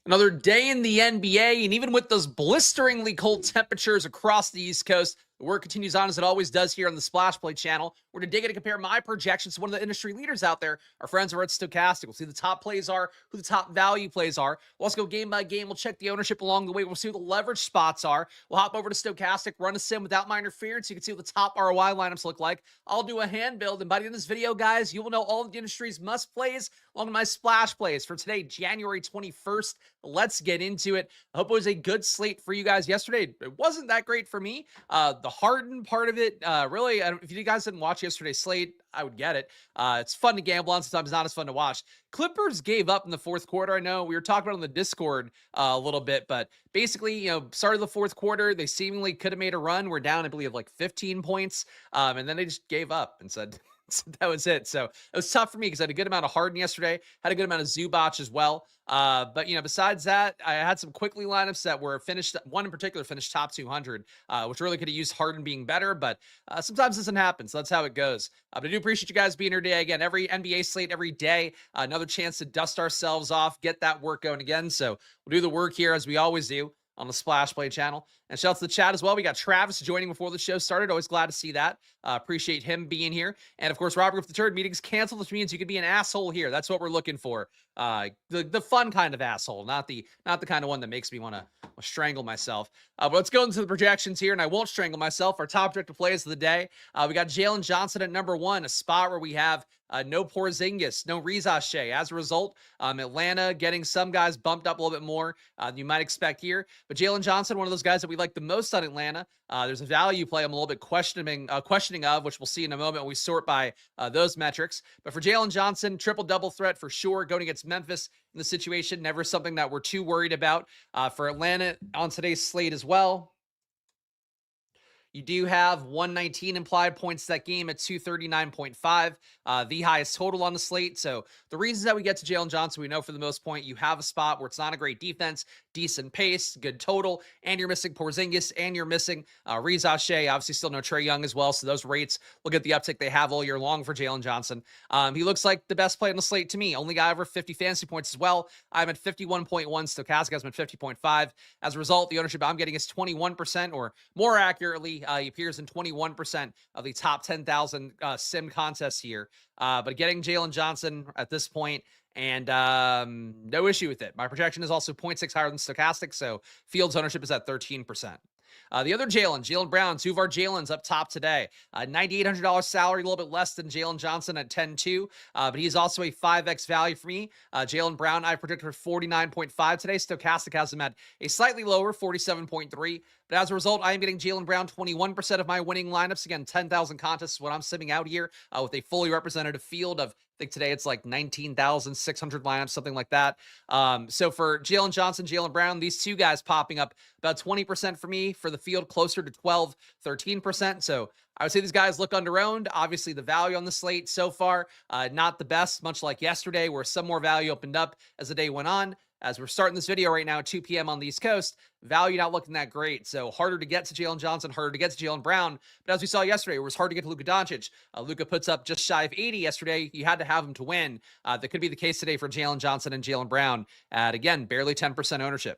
Another day in the NBA, and even with those blisteringly cold temperatures across the East Coast, the work continues on as it always does here on the Splash Play channel. We're going to dig in and compare my projections to one of the industry leaders out there. Our friends over at Stokastic. We'll see who the top plays are, who the top value plays are. We'll also go game by game. We'll check the ownership along the way. We'll see what the leverage spots are. We'll hop over to Stokastic, run a sim without my interference so you can see what the top ROI lineups look like. I'll do a hand build, and by the end of this video, guys, you will know all of the industry's must plays along with my splash plays for today, January 21st. Let's get into it. I hope it was a good slate for you guys yesterday. It wasn't that great for me. The Harden part of it, really, if you guys didn't watch yesterday's slate, I would get it. It's fun to gamble on, sometimes not as fun to watch. Clippers gave up in the fourth quarter. I know we were talking about it on the Discord a little bit, but basically, started the fourth quarter, they seemingly could have made a run. We're down, I believe, like 15 points, and then they just gave up and said, that was it. So it was tough for me because I had a good amount of Harden yesterday, had a good amount of Zubac as well. But besides that, I had some quickly lineups that were finished. One in particular finished top 200, which really could have used Harden being better, but sometimes it doesn't happen. So that's how it goes. But I do appreciate you guys being here today. Again, every NBA slate, every day, another chance to dust ourselves off, get that work going again. So we'll do the work here as we always do on the Splash Play channel. And shout out to the chat as well. We got Travis joining before the show started. Always glad to see that. Appreciate him being here. And of course, Robert with the third meetings canceled, which means you could be an asshole here. That's what we're looking for. The fun kind of asshole, not the kind of one that makes me want to strangle myself. But let's go into the projections here, and I won't strangle myself. Our top projected plays of the day. We got Jalen Johnson at number 1, a spot where we have no Porzingis, no Reza Shea. As a result, Atlanta getting some guys bumped up a little bit more than you might expect here. But Jalen Johnson, one of those guys that we like the most on Atlanta. There's a value play I'm a little bit questioning of, which we'll see in a moment when we sort by those metrics. But for Jalen Johnson, triple-double threat for sure, going against Memphis in the situation, never something that we're too worried about. For Atlanta on today's slate as well, you do have 119 implied points that game at 239.5, the highest total on the slate. So the reasons that we get to Jalen Johnson, we know for the most part, you have a spot where it's not a great defense, decent pace, good total, and you're missing Porzingis, and you're missing Reza Shea. Obviously, still no Trae Young as well, so those rates will get the uptick they have all year long for Jalen Johnson. He looks like the best play on the slate to me. Only guy over 50 fantasy points as well. I'm at 51.1. Stokastic has been 50.5. As a result, the ownership I'm getting is 21%, or more accurately, he appears in 21% of the top 10,000 sim contests here. But getting Jalen Johnson at this point, and no issue with it. My projection is also 0.6 higher than Stokastic, so Fields ownership is at 13%. The other Jalen Brown, 2 of our Jalen's up top today. $9,800 salary, a little bit less than Jalen Johnson at 10.2, but he's also a 5x value for me. Jalen Brown, I predicted for 49.5 today. Stokastic has him at a slightly lower, 47.3. But as a result, I am getting Jalen Brown 21% of my winning lineups. Again, 10,000 contests is what I'm simming out here with a fully representative field of, I think today it's like 19,600 lineups, something like that. So for Jalen Johnson, Jalen Brown, these two guys popping up about 20% for me. For the field, closer to 12, 13%. So I would say these guys look under-owned. Obviously, the value on the slate so far, not the best, much like yesterday, where some more value opened up as the day went on. As we're starting this video right now at 2 p.m. on the East Coast, value not looking that great. So harder to get to Jalen Johnson, harder to get to Jalen Brown. But as we saw yesterday, it was hard to get to Luka Doncic. Luka puts up just shy of 80 yesterday. You had to have him to win. That could be the case today for Jalen Johnson and Jalen Brown at, again, barely 10% ownership.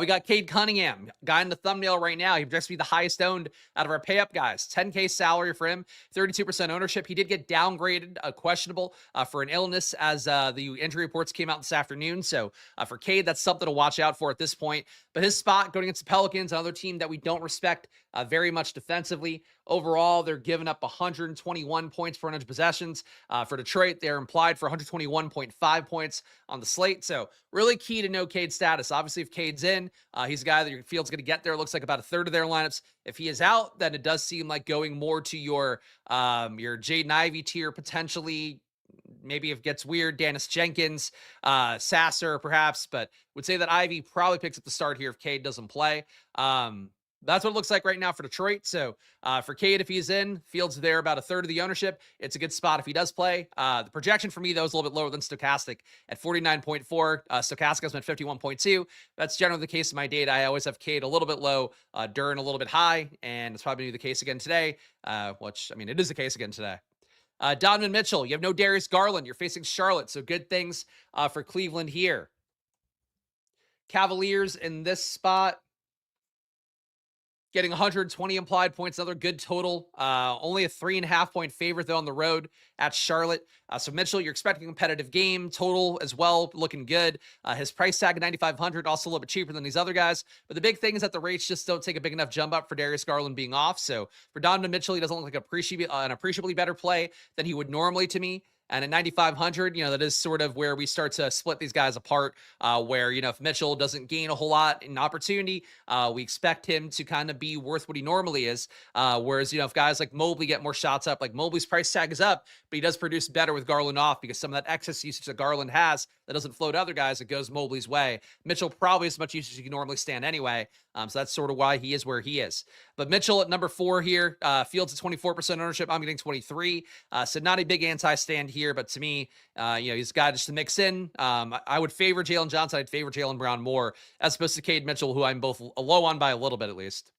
We got Cade Cunningham, guy in the thumbnail right now. He projects to be the highest owned out of our pay-up guys. 10K salary for him, 32% ownership. He did get downgraded, questionable for an illness as the injury reports came out this afternoon. So for Cade, that's something to watch out for at this point. But his spot going against the Pelicans, another team that we don't respect very much defensively. Overall, they're giving up 121 points per 100 possessions. For Detroit, they're implied for 121.5 points on the slate. So really key to know Cade's status. Obviously, if Cade's in, he's a guy that your field's going to get there. It looks like about a third of their lineups. If he is out, then it does seem like going more to your Jaden Ivey tier potentially. Maybe if it gets weird, Dennis Jenkins, Sasser perhaps, but would say that Ivy probably picks up the start here if Cade doesn't play. That's what it looks like right now for Detroit. So for Cade, if he's in, Fields there about a third of the ownership. It's a good spot if he does play. The projection for me, though, is a little bit lower than Stokastic at 49.4. Stokastic has been 51.2. That's generally the case in my data. I always have Cade a little bit low, Dern a little bit high, and it's probably the case again today, which, I mean, it is the case again today. Donovan Mitchell, you have no Darius Garland. You're facing Charlotte, so good things for Cleveland here. Cavaliers in this spot, getting 120 implied points, another good total. Only a 3.5-point favorite, though, on the road at Charlotte. So Mitchell, you're expecting a competitive game. Total as well, looking good. His price tag at 9,500, also a little bit cheaper than these other guys. But the big thing is that the rates just don't take a big enough jump up for Darius Garland being off. So for Donovan Mitchell, he doesn't look like an appreciably better play than he would normally to me. And at 9,500, that is sort of where we start to split these guys apart, where, if Mitchell doesn't gain a whole lot in opportunity, we expect him to kind of be worth what he normally is. Whereas, if guys like Mobley get more shots up, like Mobley's price tag is up, but he does produce better with Garland off because some of that excess usage that Garland has that doesn't flow to other guys, it goes Mobley's way. Mitchell probably as much usage as he can normally stand anyway. So that's sort of why he is where he is. But Mitchell at number 4 here, Fields at 24% ownership. I'm getting 23. So not a big anti-stand here, but to me, he's got just to mix in. I would favor Jalen Johnson. I'd favor Jaylen Brown more as opposed to Cade Mitchell, who I'm both low on by a little bit at least.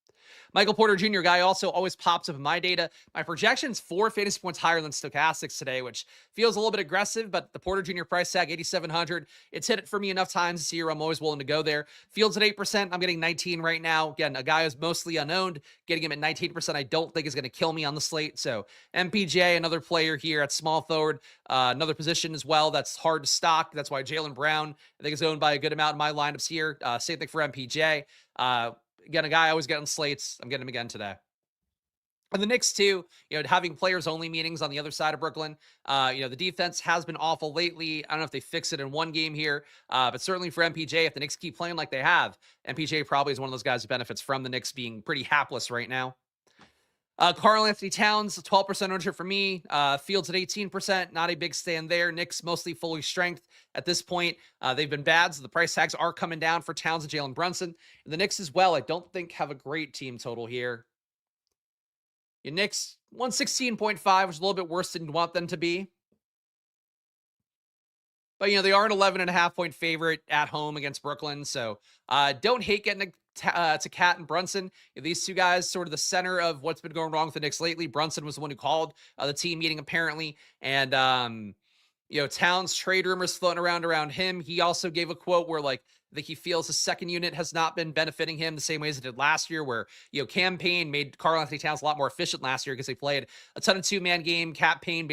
Michael Porter Jr., guy also always pops up in my data. My projection's 4 fantasy points higher than Stokastic's today, which feels a little bit aggressive, but the Porter Jr. price tag, 8,700. It's hit it for me enough times this year. I'm always willing to go there. Fields at 8%. I'm getting 19 right now. Again, a guy who's mostly unowned. Getting him at 19% I don't think is going to kill me on the slate. So MPJ, another player here at small forward, another position as well that's hard to stock. That's why Jaylen Brown, I think, is owned by a good amount in my lineups here. Same thing for MPJ. Again, a guy I always get on slates. I'm getting him again today. And the Knicks, too, having players-only meetings on the other side of Brooklyn. The defense has been awful lately. I don't know if they fix it in one game here, but certainly for MPJ, if the Knicks keep playing like they have, MPJ probably is one of those guys who benefits from the Knicks being pretty hapless right now. Karl-Anthony Towns, 12% ownership for me. Fields at 18%. Not a big stand there. Knicks mostly fully strength at this point. They've been bad, so the price tags are coming down for Towns and Jalen Brunson. And the Knicks as well, I don't think have a great team total here. Your Knicks, 116.5, which is a little bit worse than you want them to be. But, they are an 11.5-point favorite at home against Brooklyn. So don't hate getting to Cat and Brunson. These two guys sort of the center of what's been going wrong with the Knicks lately. Brunson was the one who called the team meeting apparently. And, Towns trade rumors floating around him. He also gave a quote where I think he feels his second unit has not been benefiting him the same way as it did last year, where, Cam Payne made Karl-Anthony Towns a lot more efficient last year because they played a ton of two-man game. Cam Payne would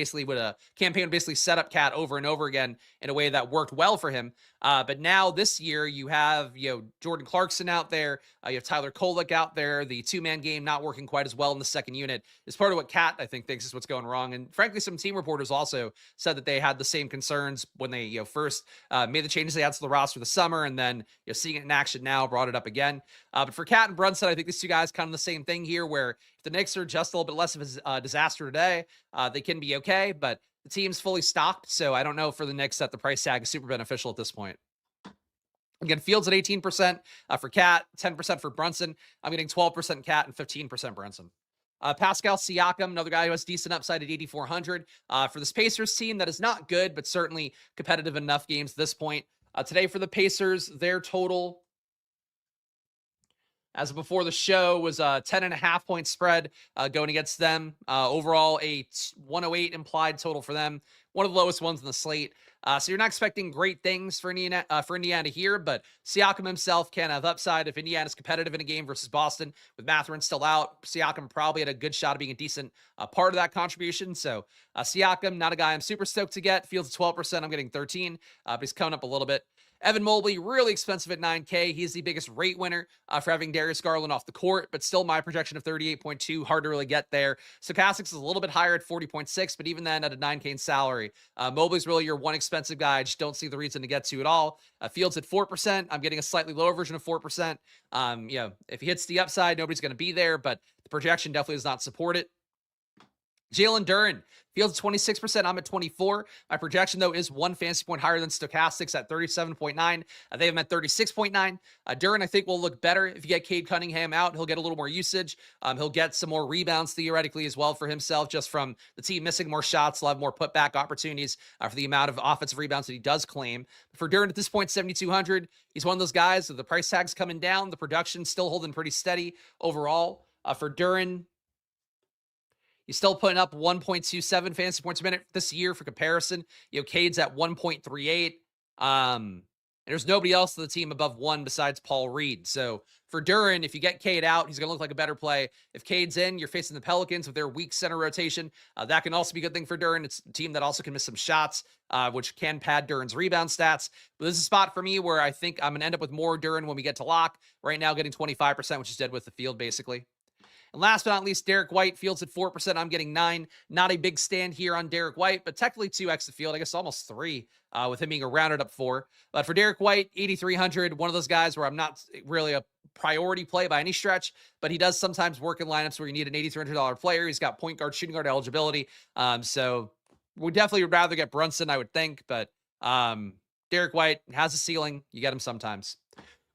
basically set up Cat over and over again in a way that worked well for him. But now this year you have, Jordan Clarkson out there. You have Tyler Kolek out there. The two-man game not working quite as well in the second unit is part of what Cat, I think, thinks is what's going wrong. And frankly, some team reporters also said that they had the same concerns when they, first made the changes they had to the roster this summer, and then seeing it in action now brought it up again. But for Cat and Brunson, I think these two guys kind of the same thing here, where if the Knicks are just a little bit less of a disaster today, they can be okay, but the team's fully stocked, so I don't know for the Knicks that the price tag is super beneficial at this point. Again, Fields at 18% for Cat, 10% for Brunson. I'm getting 12% Cat and 15% Brunson. Pascal Siakam, another guy who has decent upside at 8,400. For this Pacers team, that is not good, but certainly competitive enough games at this point. Today for the Pacers, their total, as of before the show, was a 10.5-point spread going against them. Overall, a 108 implied total for them. One of the lowest ones in the slate. So you're not expecting great things for Indiana here, but Siakam himself can have upside if Indiana's competitive in a game versus Boston. With Mathurin still out, Siakam probably had a good shot of being a decent part of that contribution. So Siakam, not a guy I'm super stoked to get. Fields at 12%. I'm getting 13, but he's coming up a little bit. Evan Mobley, really expensive at 9K. He's the biggest rate winner for having Darius Garland off the court, but still my projection of 38.2, hard to really get there. Stokastic is a little bit higher at 40.6, but even then at a 9K in salary, Mobley's really your one expensive guy. I just don't see the reason to get to at all. Fields at 4%. I'm getting a slightly lower version of 4%. If he hits the upside, nobody's going to be there, but the projection definitely does not support it. Jalen Duren, Fields at 26%. I'm at 24. My projection, though, is 1 fantasy point higher than Stokastic's at 37.9. They have him at 36.9. Duren, I think, will look better if you get Cade Cunningham out. He'll get a little more usage. He'll get some more rebounds theoretically as well for himself, just from the team missing more shots. He'll have more putback opportunities for the amount of offensive rebounds that he does claim. For Duren at this point, 7,200. He's one of those guys with the price tags coming down. The production still holding pretty steady overall. For Duren, he's still putting up 1.27 fantasy points a minute this year for comparison. Cade's at 1.38. And there's nobody else on the team above 1 besides Paul Reed. So for Duren, if you get Cade out, he's going to look like a better play. If Cade's in, you're facing the Pelicans with their weak center rotation. That can also be a good thing for Duren. It's a team that also can miss some shots, which can pad Duren's rebound stats. But this is a spot for me where I think I'm going to end up with more Duren when we get to lock. Right now, getting 25%, which is dead with the field, basically. And last but not least, Derek White. Fields at 4%. I'm getting 9. Not a big stand here on Derek White, but technically 2x the field. I guess almost 3 with him being a rounded up 4. But for Derek White, 8,300. One of those guys where I'm not really a priority play by any stretch, but he does sometimes work in lineups where you need an $8,300 player. He's got point guard, shooting guard eligibility. So we definitely would rather get Brunson, I would think. But Derek White has a ceiling. You get him sometimes.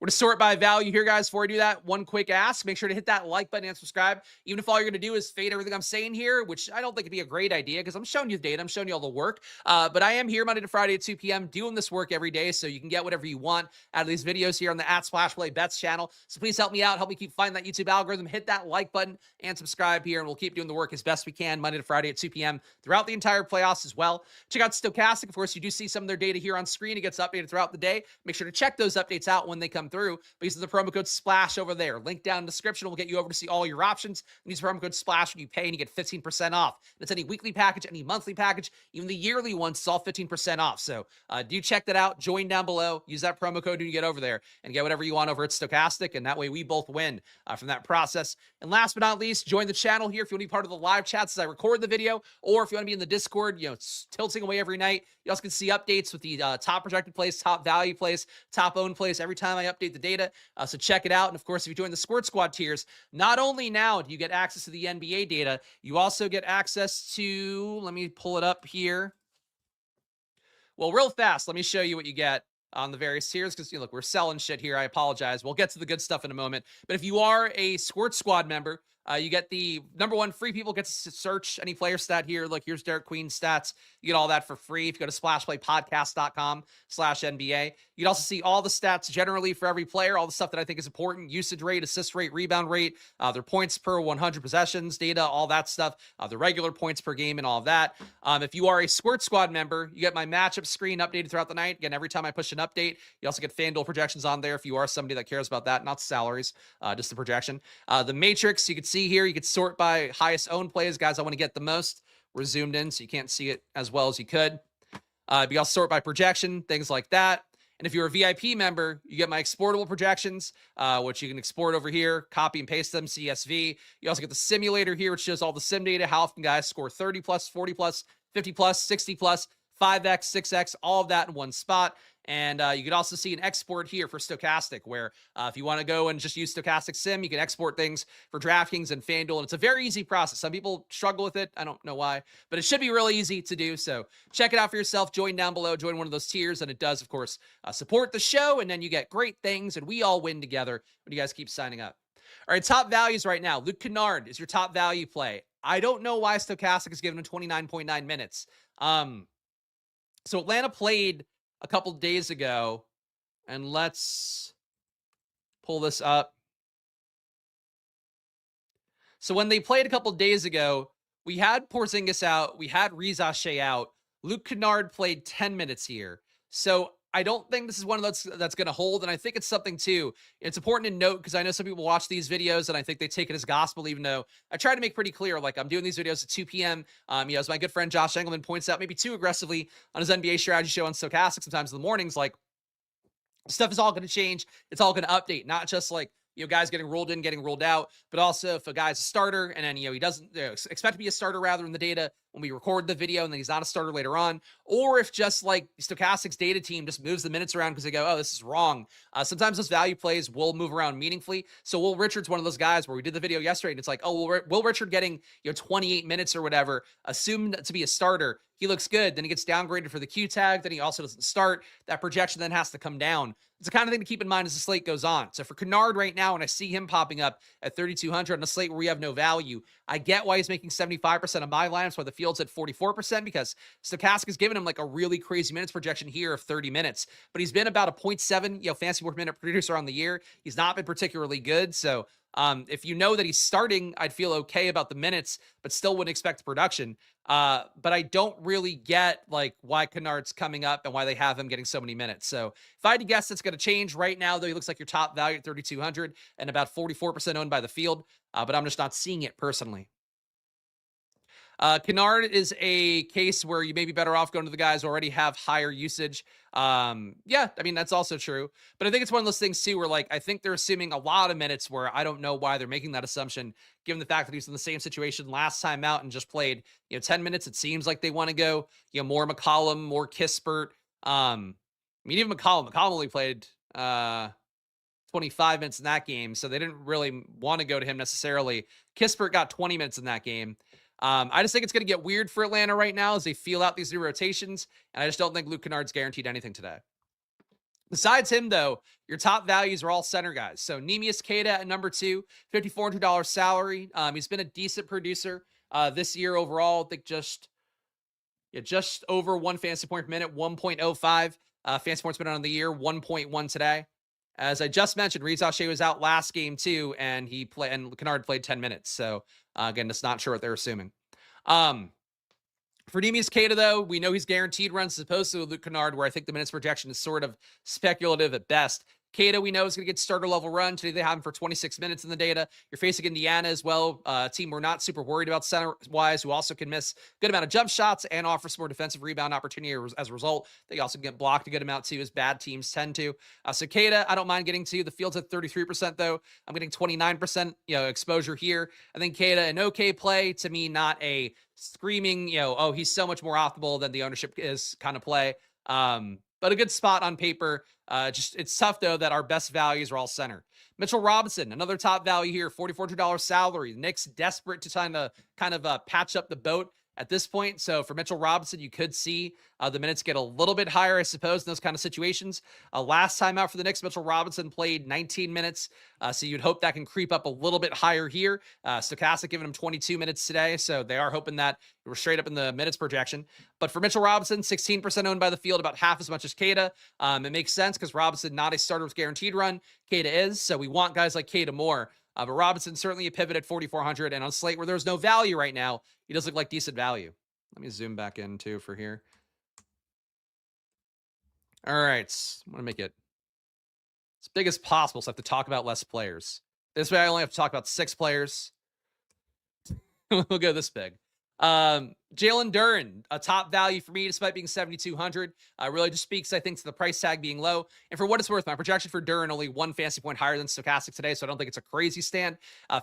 We're going to sort by value here, guys. Before I do that, one quick ask. Make sure to hit that like button and subscribe. Even if all you're going to do is fade everything I'm saying here, which I don't think would be a great idea because I'm showing you the data. I'm showing you all the work. But I am here Monday to Friday at 2 p.m. doing this work every day so you can get whatever you want out of these videos here on the @SplashPlayBets channel. So please help me out. Help me keep finding that YouTube algorithm. Hit that like button and subscribe here, and we'll keep doing the work as best we can Monday to Friday at 2 p.m. throughout the entire playoffs as well. Check out Stokastic. Of course, you do see some of their data here on screen. It gets updated throughout the day. Make sure to check those updates out when they come through. But use the promo code SPLASH over there. Link down in the description will get you over to see all your options. And use the promo code SPLASH when you pay and you get 15% off. That's any weekly package, any monthly package, even the yearly ones, it's all 15% off. So do check that out. Join down below. Use that promo code when you get over there and get whatever you want over at Stokastic. And that way we both win from that process. And last but not least, join the channel here if you want to be part of the live chats as I record the video, or if you want to be in the Discord, it's tilting away every night. You also can see updates with the top projected plays, top value plays, top owned plays every time I update the data. So check it out. And of course, if you join the Squirt Squad tiers, not only now do you get access to the NBA data, you also get access to, let me pull it up here. Well, real fast, let me show you what you get on the various tiers, because look, we're selling shit here. I apologize. We'll get to the good stuff in a moment. But if you are a Squirt Squad member, you get the #1 free people get to search any player stat here. Look, here's Derek Queen's stats. You get all that for free if you go to splashplaypodcast.com/NBA. You'd also see all the stats generally for every player, all the stuff that I think is important: usage rate, assist rate, rebound rate, their points per 100 possessions, data, all that stuff, the regular points per game, and all of that. If you are a Squirt Squad member, you get my matchup screen updated throughout the night. Again, every time I push an update, you also get FanDuel projections on there if you are somebody that cares about that, not salaries, just the projection. The Matrix, you can see here, you could sort by highest owned plays, guys I want to get the most. We're zoomed in, so you can't see it as well as you could. You also sort by projection, things like that. And if you're a VIP member, you get my exportable projections, which you can export over here, copy and paste them, CSV. You also get the simulator here, which shows all the sim data, how often guys score 30 plus, 40 plus, 50 plus, 60 plus, 5x, 6x, all of that in one spot. And you could also see an export here for Stokastic, where if you want to go and just use Stokastic Sim, you can export things for DraftKings and FanDuel. And it's a very easy process. Some people struggle with it. I don't know why, but it should be really easy to do. So check it out for yourself. Join down below. Join one of those tiers. And it does, of course, support the show. And then you get great things. And we all win together when you guys keep signing up. All right, top values right now. Luke Kennard is your top value play. I don't know why Stokastic is giving him 29.9 minutes. So Atlanta played a couple days ago, and let's pull this up. So when they played a couple days ago, we had Porzingis out, we had Reza Shea out. Luke Kennard played 10 minutes here. So I don't think this is one of those that's going to hold, and I think it's something too. It's important to note, because I know some people watch these videos and I think they take it as gospel, even though I try to make pretty clear, like, I'm doing these videos at 2 p.m. As my good friend Josh Engelman points out, maybe too aggressively on his NBA strategy show on Stokastic sometimes in the mornings, like, stuff is all going to change. It's all going to update, not just like, guys getting ruled in, getting ruled out, but also if a guy's a starter and then, he doesn't expect to be a starter rather in the data when we record the video, and then he's not a starter later on, or if just like Stokastic's data team just moves the minutes around because they go, oh, this is wrong. Sometimes those value plays will move around meaningfully. So Will Richard's one of those guys where we did the video yesterday and it's like, oh, well, Will Richard getting 28 minutes or whatever, assumed to be a starter. He looks good. Then he gets downgraded for the Q tag. Then he also doesn't start. That projection then has to come down. It's the kind of thing to keep in mind as the slate goes on. So for Kennard right now, when I see him popping up at 3,200 on a slate where we have no value, I get why he's making 75% of my lineups, why the field's at 44%, because Stokastic has given him like a really crazy minutes projection here of 30 minutes. But he's been about a 0.7, fantasy worth minute producer on the year. He's not been particularly good. So If you know that he's starting, I'd feel okay about the minutes, but still wouldn't expect production. But I don't really get like why Kennard's coming up and why they have him getting so many minutes. So if I had to guess, it's going to change right now. Though he looks like your top value at 3,200 and about 44% owned by the field, but I'm just not seeing it personally. Kennard is a case where you may be better off going to the guys who already have higher usage. Yeah, I mean, that's also true. But I think it's one of those things too, where like, I think they're assuming a lot of minutes where I don't know why they're making that assumption, given the fact that he's in the same situation last time out and just played, 10 minutes. It seems like they want to go, more McCollum, more Kispert. I mean, even McCollum only played, 25 minutes in that game, so they didn't really want to go to him necessarily. Kispert got 20 minutes in that game. I just think it's going to get weird for Atlanta right now as they feel out these new rotations, and I just don't think Luke Kennard's guaranteed anything today. Besides him, though, your top values are all center guys. So Neemias Queta at number 2, $5,400 salary. He's been a decent producer this year overall. I think just over 1 fantasy point per minute, 1.05 fantasy points per minute on the year, 1.1 today. As I just mentioned, Reza Shea was out last game too, and Kennard played 10 minutes. So again, just not sure what they're assuming. For Neemias Queta, though, we know he's guaranteed runs as opposed to Luke Kennard, where I think the minutes projection is sort of speculative at best. Queta, we know, is going to get starter level run. Today they have him for 26 minutes in the data. You're facing Indiana as well, a team we're not super worried about center-wise, who also can miss a good amount of jump shots and offer some more defensive rebound opportunity as a result. They also get blocked a good amount too, as bad teams tend to. So Queta, I don't mind getting to. The field's at 33%, though. I'm getting 29%, exposure here. I think Queta, an okay play. To me, not a screaming, oh, he's so much more optimal than the ownership is kind of play. But a good spot on paper. It's tough, though, that our best values are all center. Mitchell Robinson, another top value here, $4,400 salary. The Knicks desperate to kind of patch up the boat at this point. So for Mitchell Robinson, you could see the minutes get a little bit higher, I suppose, in those kind of situations. Last time out for the Knicks, Mitchell Robinson played 19 minutes. So you'd hope that can creep up a little bit higher here. Stokastic giving him 22 minutes today. So they are hoping that we're straight up in the minutes projection. But for Mitchell Robinson, 16% owned by the field, about half as much as Queta. It makes sense because Robinson, not a starter with guaranteed run. Queta is. So we want guys like Queta more. But Robinson, certainly a pivot at 4,400. And on slate where there's no value right now, he does look like decent value. Let me zoom back in too for here. All right. I'm going to make it as big as possible, so I have to talk about less players. This way I only have to talk about 6 players. We'll go this big. Jalen Duren, a top value for me, despite being 7,200. Really just speaks, I think, to the price tag being low. And for what it's worth, my projection for Duren only 1 fantasy point higher than Stokastic today, so I don't think it's a crazy stand.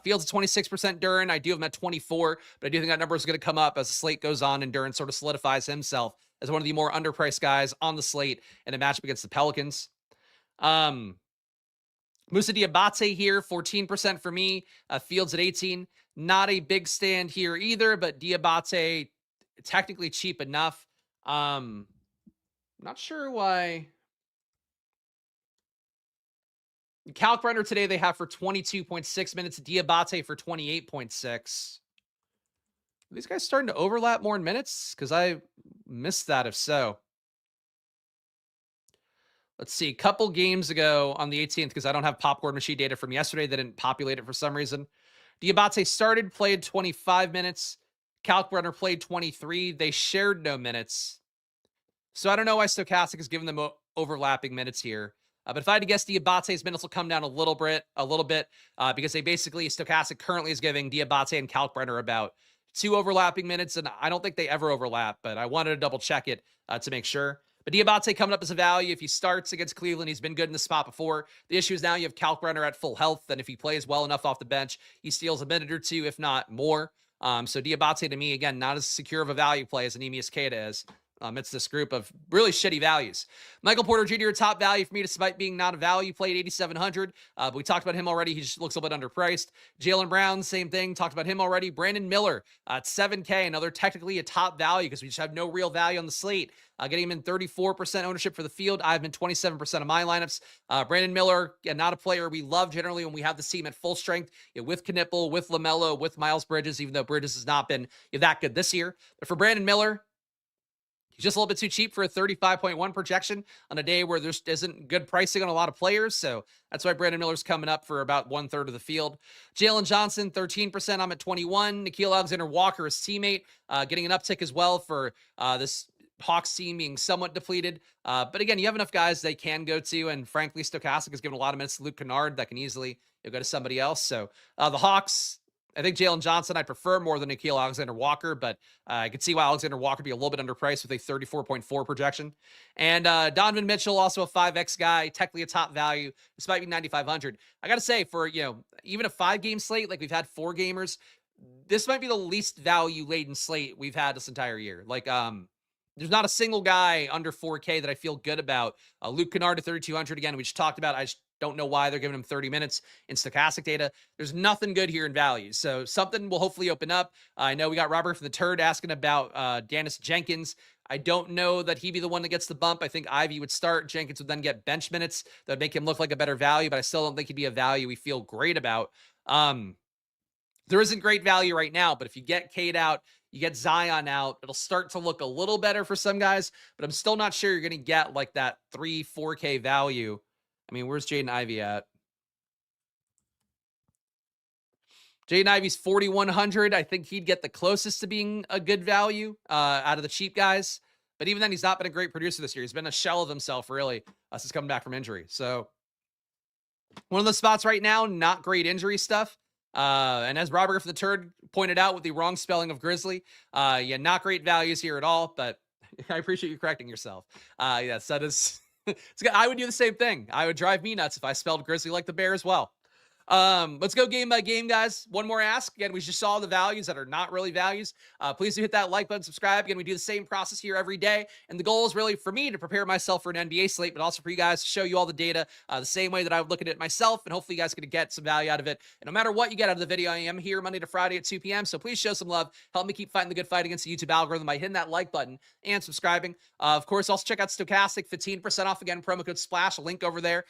Fields at 26% Duren. I do have him at 24, but I do think that number is going to come up as the slate goes on and Duren sort of solidifies himself as one of the more underpriced guys on the slate in a matchup against the Pelicans. Moussa Diabate here, 14% for me. Fields at 18. Not a big stand here either, but Diabate technically cheap enough. Not sure why. Kalkbrenner today they have for 22.6 minutes. Diabate for 28.6. Are these guys starting to overlap more in minutes? Because I missed that if so. Let's see, a couple games ago on the 18th, because I don't have popcorn machine data from yesterday. They didn't populate it for some reason. Diabate started, played 25 minutes. Kalkbrenner played 23. They shared no minutes. So I don't know why Stokastic is giving them overlapping minutes here. But if I had to guess, Diabate's minutes will come down a little bit, because they basically, Stokastic currently is giving Diabate and Kalkbrenner about 2 overlapping minutes, and I don't think they ever overlap, but I wanted to double check it to make sure. But Diabate coming up as a value. If he starts against Cleveland, he's been good in the spot before. The issue is now you have Kalkbrenner at full health, and if he plays well enough off the bench, he steals a minute or 2, if not more. So Diabate, to me, again, not as secure of a value play as Neemias Queta is. It's this group of really shitty values. Michael Porter Jr., top value for me, despite being not a value play at 8,700. But we talked about him already. He just looks a little bit underpriced. Jaylen Brown, same thing. Talked about him already. Brandon Miller at 7K, another technically a top value because we just have no real value on the slate. Getting him in 34% ownership for the field. I've been 27% of my lineups. Brandon Miller, not a player we love generally when we have the team at full strength, with Knipple, with LaMelo, with Miles Bridges, even though Bridges has not been that good this year. But for Brandon Miller, He's just a little bit too cheap for a 35.1 projection on a day where there isn't good pricing on a lot of players. So that's why Brandon Miller's coming up for about 1/3 of the field. Jalen Johnson, 13%. I'm at 21. Nickeil Alexander-Walker, his teammate, getting an uptick as well for this Hawks team being somewhat depleted. But again, you have enough guys they can go to. And frankly, Stokastic has given a lot of minutes to Luke Kennard that can easily go to somebody else. So the Hawks, I think Jalen Johnson I prefer more than Nickeil Alexander-Walker, but I could see why Alexander-Walker be a little bit underpriced with a 34.4 projection. And Donovan Mitchell, also a 5X guy, technically a top value, despite being 9,500. I got to say, for even a 5-game slate, like we've had 4 gamers, this might be the least value-laden slate we've had this entire year. Like, there's not a single guy under 4K that I feel good about. Luke Kennard at 3,200, again, we just talked about. I just don't know why they're giving him 30 minutes in Stokastic data. There's nothing good here in values. So something will hopefully open up. I know we got Robert from the Turd asking about Dennis Jenkins. I don't know that he'd be the one that gets the bump. I think Ivy would start. Jenkins would then get bench minutes that would make him look like a better value, but I still don't think he'd be a value we feel great about. There isn't great value right now, but if you get Cade out, you get Zion out, it'll start to look a little better for some guys, but I'm still not sure you're going to get like that 3-4K value. I mean, where's Jaden Ivey at? Jaden Ivey's 4,100. I think he'd get the closest to being a good value out of the cheap guys. But even then, he's not been a great producer this year. He's been a shell of himself, really, since coming back from injury. So one of the spots right now, not great injury stuff. And as Robert from the Turd pointed out with the wrong spelling of Grizzly, yeah, not great values here at all, but I appreciate you correcting yourself. Yes, that is... I would do the same thing. I would drive me nuts if I spelled Grizzly like the Bear as well. Let's go game by game, guys. One more ask. Again, we just saw the values that are not really values. Please do hit that like button, subscribe. Again, we do the same process here every day. And the goal is really for me to prepare myself for an NBA slate, but also for you guys to show you all the data the same way that I would look at it myself. And hopefully you guys are going to get some value out of it. And no matter what you get out of the video, I am here Monday to Friday at 2 p.m. So please show some love. Help me keep fighting the good fight against the YouTube algorithm by hitting that like button and subscribing. Of course, also check out Stokastic, 15% off. Again, promo code SPLASH, a link over there,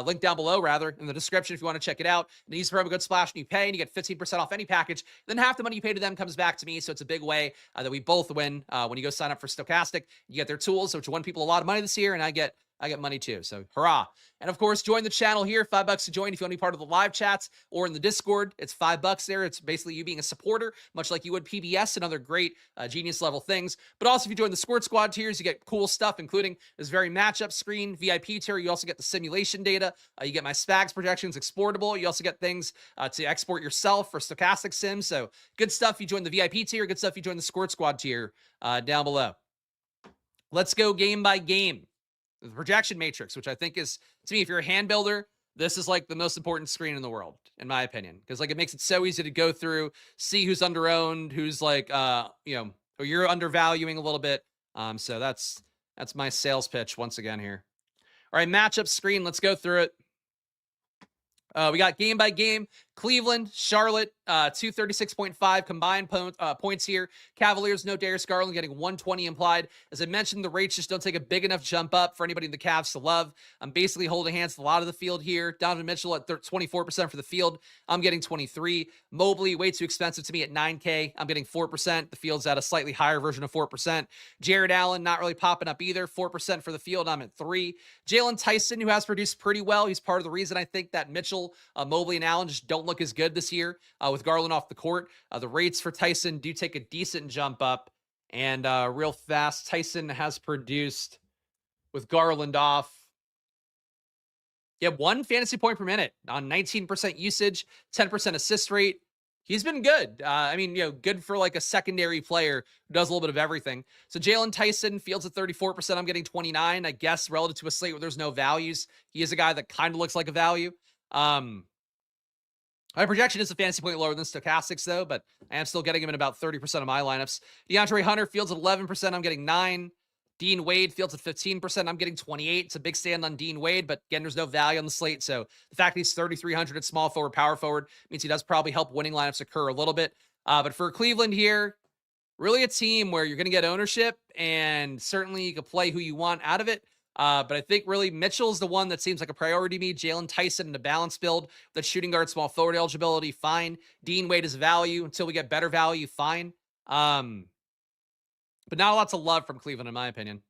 link down below rather in the description if you want to check it out. And use promo code SPLASH and you pay and you get 15% off any package. Then half the money you pay to them comes back to me. So it's a big way that we both win when you go sign up for Stokastic. You get their tools, which won people a lot of money this year, and I get money too. So hurrah. And of course, join the channel here. $5 to join if you want to be part of the live chats or in the Discord. It's $5 there. It's basically you being a supporter, much like you would PBS and other great genius level things. But also if you join the Squirt Squad tiers, you get cool stuff, including this very matchup screen, VIP tier. You also get the simulation data. You get my Spags projections exportable. You also get things to export yourself for Stokastic sims. So good stuff. You join the VIP tier. Good stuff. You join the Squirt Squad tier down below. Let's go game by game. The projection matrix, which I think is, to me, if you're a hand builder, this is like the most important screen in the world, in my opinion, because like it makes it so easy to go through, see who's underowned, who's like, or you're undervaluing a little bit. So that's my sales pitch once again here. All right, matchup screen. Let's go through it. We got game by game. Cleveland, Charlotte, 236.5 combined points here. Cavaliers, no Darius Garland, getting 120 implied. As I mentioned, the rates just don't take a big enough jump up for anybody in the Cavs to love. I'm basically holding hands with a lot of the field here. Donovan Mitchell at 24% for the field. I'm getting 23. Mobley, way too expensive to me at 9K. I'm getting 4%. The field's at a slightly higher version of 4%. Jared Allen, not really popping up either. 4% for the field. I'm at 3. Jalen Tyson, who has produced pretty well. He's part of the reason I think that Mitchell, Mobley, and Allen just don't look as good this year with Garland off the court. The rates for Tyson do take a decent jump up. And real fast, Tyson has produced with Garland off. Yeah, 1 fantasy point per minute on 19% usage, 10% assist rate. He's been good. I mean, good for like a secondary player who does a little bit of everything. So Jalen Tyson, fields at 34%. I'm getting 29. I guess relative to a slate where there's no values, he is a guy that kind of looks like a value. My projection is a fantasy point lower than Stokastic's, though, but I am still getting him in about 30% of my lineups. DeAndre Hunter fields at 11%. I'm getting 9. Dean Wade fields at 15%. I'm getting 28. It's a big stand on Dean Wade, but again, there's no value on the slate. So the fact that he's 3,300 at small forward, power forward means he does probably help winning lineups occur a little bit. But for Cleveland here, really a team where you're going to get ownership and certainly you can play who you want out of it. But I think really Mitchell's the one that seems like a priority to me. Jalen Tyson in a balanced build that shooting guard, small forward eligibility, fine. Dean Wade is value until we get better value, fine. but not lots of love from Cleveland, in my opinion.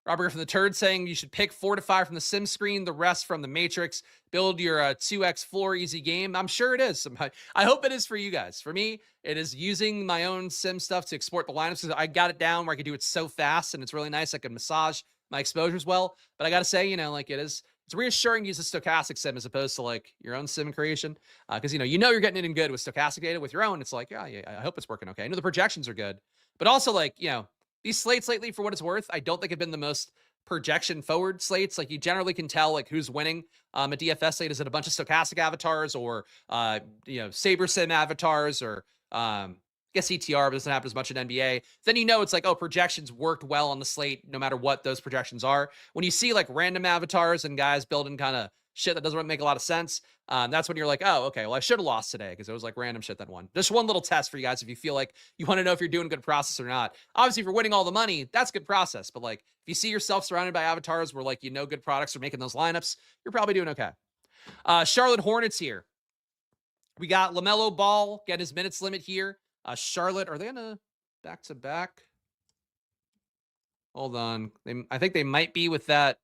Robert Griffin the Turd saying you should pick 4 to 5 from the sim screen, the rest from the matrix. Build your 2x floor easy game. I'm sure it is. I hope it is for you guys. For me, it is using my own sim stuff to export the lineups. I got it down where I can do it so fast and it's really nice. I can massage my exposures well. But I got to say, like it's reassuring to use a stochastic sim as opposed to like your own sim creation. Because you're getting it in good with stochastic data. With your own, it's like, yeah, I hope it's working okay. I know the projections are good. But also like, these slates lately, for what it's worth, I don't think have been the most projection forward slates. Like you generally can tell like who's winning. A DFS slate, is it a bunch of stochastic avatars or Saber Sim avatars or I guess ETR, but doesn't happen as much in NBA. Then it's like, oh, projections worked well on the slate no matter what those projections are. When you see like random avatars and guys building kind of shit that doesn't really make a lot of sense, that's when you're like, oh, okay, well, I should have lost today because it was like random shit that won. Just one little test for you guys if you feel like you want to know if you're doing good process or not. Obviously, if you're winning all the money, that's good process. But like, if you see yourself surrounded by avatars where like good products are making those lineups, you're probably doing okay. Charlotte Hornets here. We got LaMelo Ball get his minutes limit here. Charlotte, are they in a back-to-back? Hold on. I think they might be with that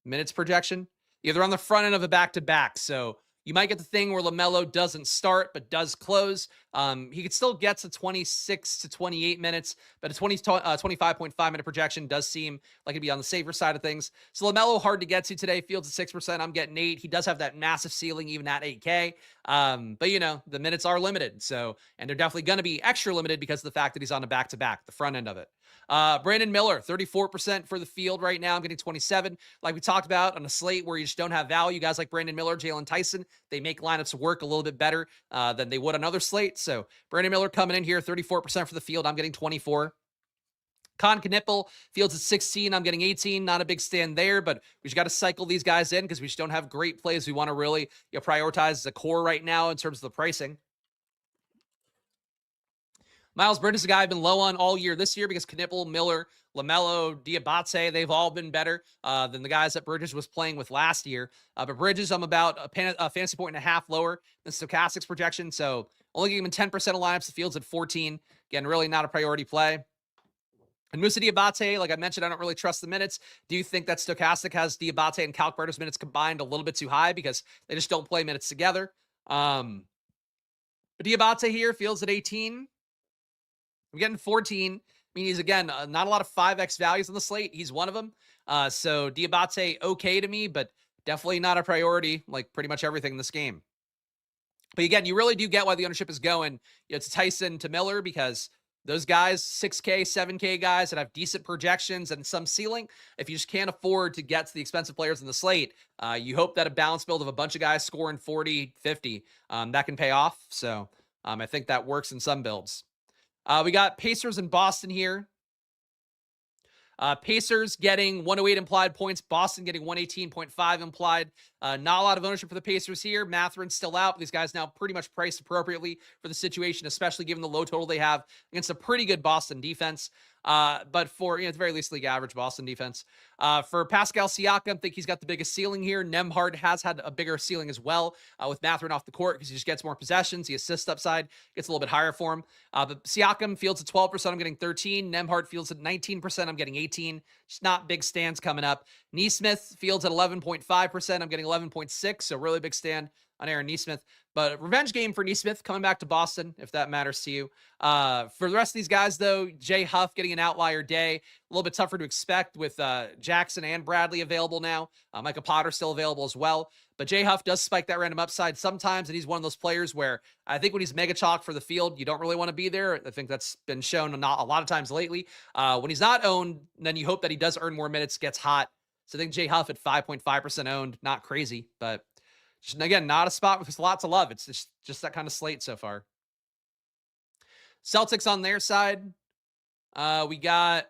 minutes projection. Yeah, they're on the front end of a back-to-back. So you might get the thing where LaMelo doesn't start but does close. He could still get to 26 to 28 minutes, but a 25.5 minute projection does seem like it'd be on the safer side of things. So LaMelo hard to get to today. Fields at 6%. I'm getting 8. He does have that massive ceiling even at 8K. But the minutes are limited. So, and they're definitely going to be extra limited because of the fact that he's on a back-to-back, the front end of it. Brandon Miller, 34% for the field right now. I'm getting 27. Like we talked about on a slate where you just don't have value, guys like Brandon Miller, Jalen Tyson, they make lineups work a little bit better than they would on other slates. So Brandon Miller coming in here, 34% for the field. I'm getting 24. Con Knippel fields at 16. I'm getting 18. Not a big stand there, but we just got to cycle these guys in because we just don't have great plays. We want to really prioritize as a core right now in terms of the pricing. Miles Bridges is a guy I've been low on all year this year because Knippel, Miller, LaMelo, Diabate, they've all been better than the guys that Bridges was playing with last year. But Bridges, I'm about a fantasy point and a half lower than Stokastic's projection. So only giving him 10% of lineups. The field's at 14. Again, really not a priority play. And Musa Diabate, like I mentioned, I don't really trust the minutes. Do you think that Stokastic has Diabate and Calcbarter's minutes combined a little bit too high because they just don't play minutes together? But Diabate here feels at 18. I'm getting 14. I mean, he's, again, not a lot of 5x values on the slate. He's one of them. So Diabate, okay to me, but definitely not a priority, like pretty much everything in this game. But again, you really do get why the ownership is going to Tyson, to Miller, because those guys, 6K, 7K guys that have decent projections and some ceiling, if you just can't afford to get to the expensive players in the slate, you hope that a balanced build of a bunch of guys scoring 40, 50, that can pay off. So I think that works in some builds. We got Pacers and Boston here. Pacers getting 108 implied points. Boston getting 118.5 implied. Not a lot of ownership for the Pacers here. Matherin's still out. But these guys now pretty much priced appropriately for the situation, especially given the low total they have against a pretty good Boston defense. But for, at the very least, league average Boston defense. For Pascal Siakam, I think he's got the biggest ceiling here. Nembhard has had a bigger ceiling as well with Mathurin off the court because he just gets more possessions. The assist upside gets a little bit higher for him. But Siakam fields at 12%. I'm getting 13. Nembhard fields at 19%. I'm getting 18. Just not big stands coming up. Neesmith fields at 11.5%. I'm getting 11.6. So really big stand on Aaron Neesmith. But revenge game for Neesmith coming back to Boston, if that matters to you. For the rest of these guys, though, Jay Huff getting an outlier day. A little bit tougher to expect with Jackson and Bradley available now. Micah Potter still available as well. But Jay Huff does spike that random upside sometimes, and he's one of those players where I think when he's mega chalk for the field, you don't really want to be there. I think that's been shown a lot of times lately. When he's not owned, then you hope that he does earn more minutes, gets hot. So I think Jay Huff at 5.5% owned, not crazy, but just, again, not a spot with lots of love. It's just that kind of slate so far. Celtics on their side. We got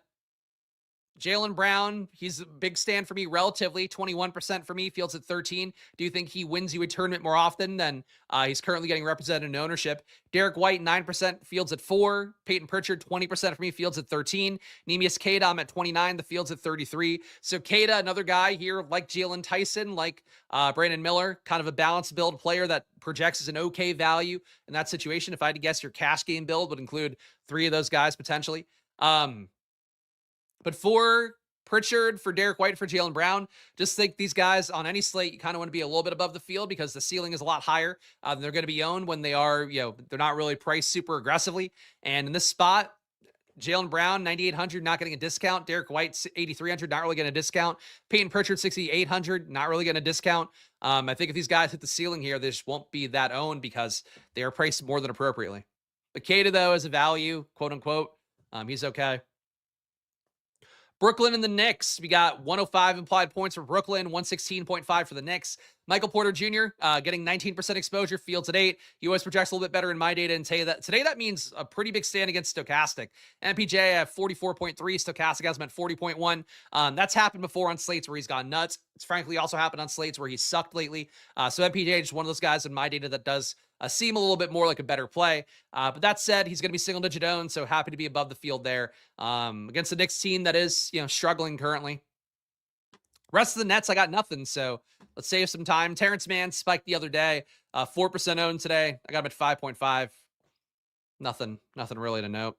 Jaylen Brown, he's a big stand for me relatively, 21% for me, fields at 13. Do you think he wins you a tournament more often than he's currently getting represented in ownership? Derek White, 9%, fields at 4. Peyton Pritchard, 20% for me, fields at 13. Neemias Queta, I'm at 29, the fields at 33. So Queta, another guy here like Jalen Tyson, like Brandon Miller, kind of a balanced build player that projects as an okay value in that situation. If I had to guess, your cash game build would include 3 of those guys potentially. But for Pritchard, for Derek White, for Jaylen Brown, just think these guys on any slate, you kind of want to be a little bit above the field because the ceiling is a lot higher than they're going to be owned when they are, they're not really priced super aggressively. And in this spot, Jaylen Brown, 9,800, not getting a discount. Derek White, 8,300, not really getting a discount. Peyton Pritchard, 6,800, not really getting a discount. I think if these guys hit the ceiling here, they just won't be that owned because they are priced more than appropriately. But Queta, though, as a value, quote unquote, he's okay. Brooklyn and the Knicks. We got 105 implied points for Brooklyn, 116.5 for the Knicks. Michael Porter Jr. Getting 19% exposure, fields at 8. He always projects a little bit better in my data, and today that means a pretty big stand against Stokastic. MPJ at 44.3, Stokastic has him at 40.1. That's happened before on slates where he's gone nuts. It's frankly also happened on slates where he's sucked lately. So MPJ is one of those guys in my data that does seem a little bit more like a better play. But that said, he's going to be single-digit owned, so happy to be above the field there against the Knicks team that is, struggling currently. Rest of the Nets, I got nothing, so let's save some time. Terrence Mann spiked the other day, 4% owned today. I got him at 5.5. Nothing really to note.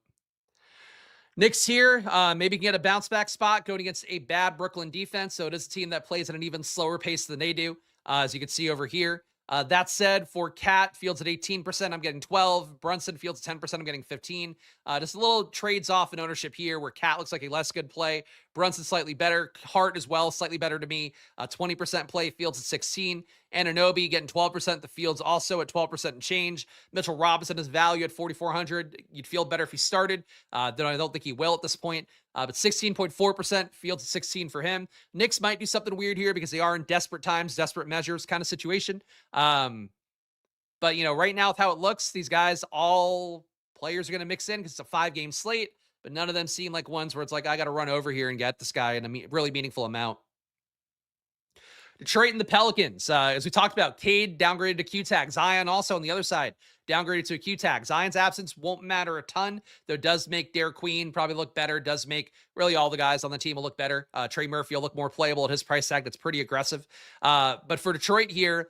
Knicks here, maybe can get a bounce back spot going against a bad Brooklyn defense. So it is a team that plays at an even slower pace than they do, as you can see over here. That said, for Cat, fields at 18%, I'm getting 12. Brunson fields at 10%, I'm getting 15. Just a little trades off in ownership here where Cat looks like a less good play. Brunson slightly better. Hart as well, slightly better to me. 20% play, fields at 16. Anunoby getting 12%. The field's also at 12% and change. Mitchell Robinson is valued at 4,400. You'd feel better if he started. Though I don't think he will at this point. But 16.4%, fields at 16 for him. Knicks might do something weird here because they are in desperate times, desperate measures kind of situation. But, right now with how it looks, these guys, all players are going to mix in because it's a 5-game slate, but none of them seem like ones where it's like, I got to run over here and get this guy in a really meaningful amount. Detroit and the Pelicans. As we talked about, Cade downgraded to Q-Tag. Zion also on the other side, downgraded to a Q-Tag. Zion's absence won't matter a ton, though it does make Derek Queen probably look better. It does make really all the guys on the team will look better. Trey Murphy will look more playable at his price tag. That's pretty aggressive. But for Detroit here,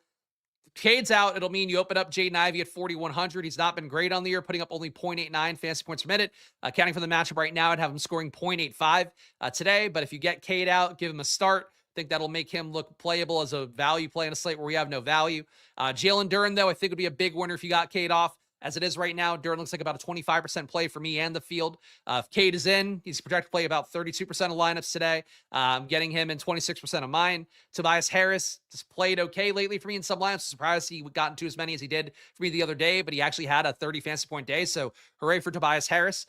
Cade's out. It'll mean you open up Jaden Ivey at 4,100. He's not been great on the year, putting up only 0.89 fantasy points per minute. Counting for the matchup right now, I'd have him scoring 0.85 today. But if you get Cade out, give him a start. I think that'll make him look playable as a value play in a slate where we have no value. Jalen Duren, though, I think would be a big winner if you got Cade off. As it is right now, Duren looks like about a 25% play for me and the field. If Cade is in, he's projected to play about 32% of lineups today. I'm getting him in 26% of mine. Tobias Harris just played okay lately for me in some lineups. Surprised he got into as many as he did for me the other day, but he actually had a 30 fantasy point day, so hooray for Tobias Harris.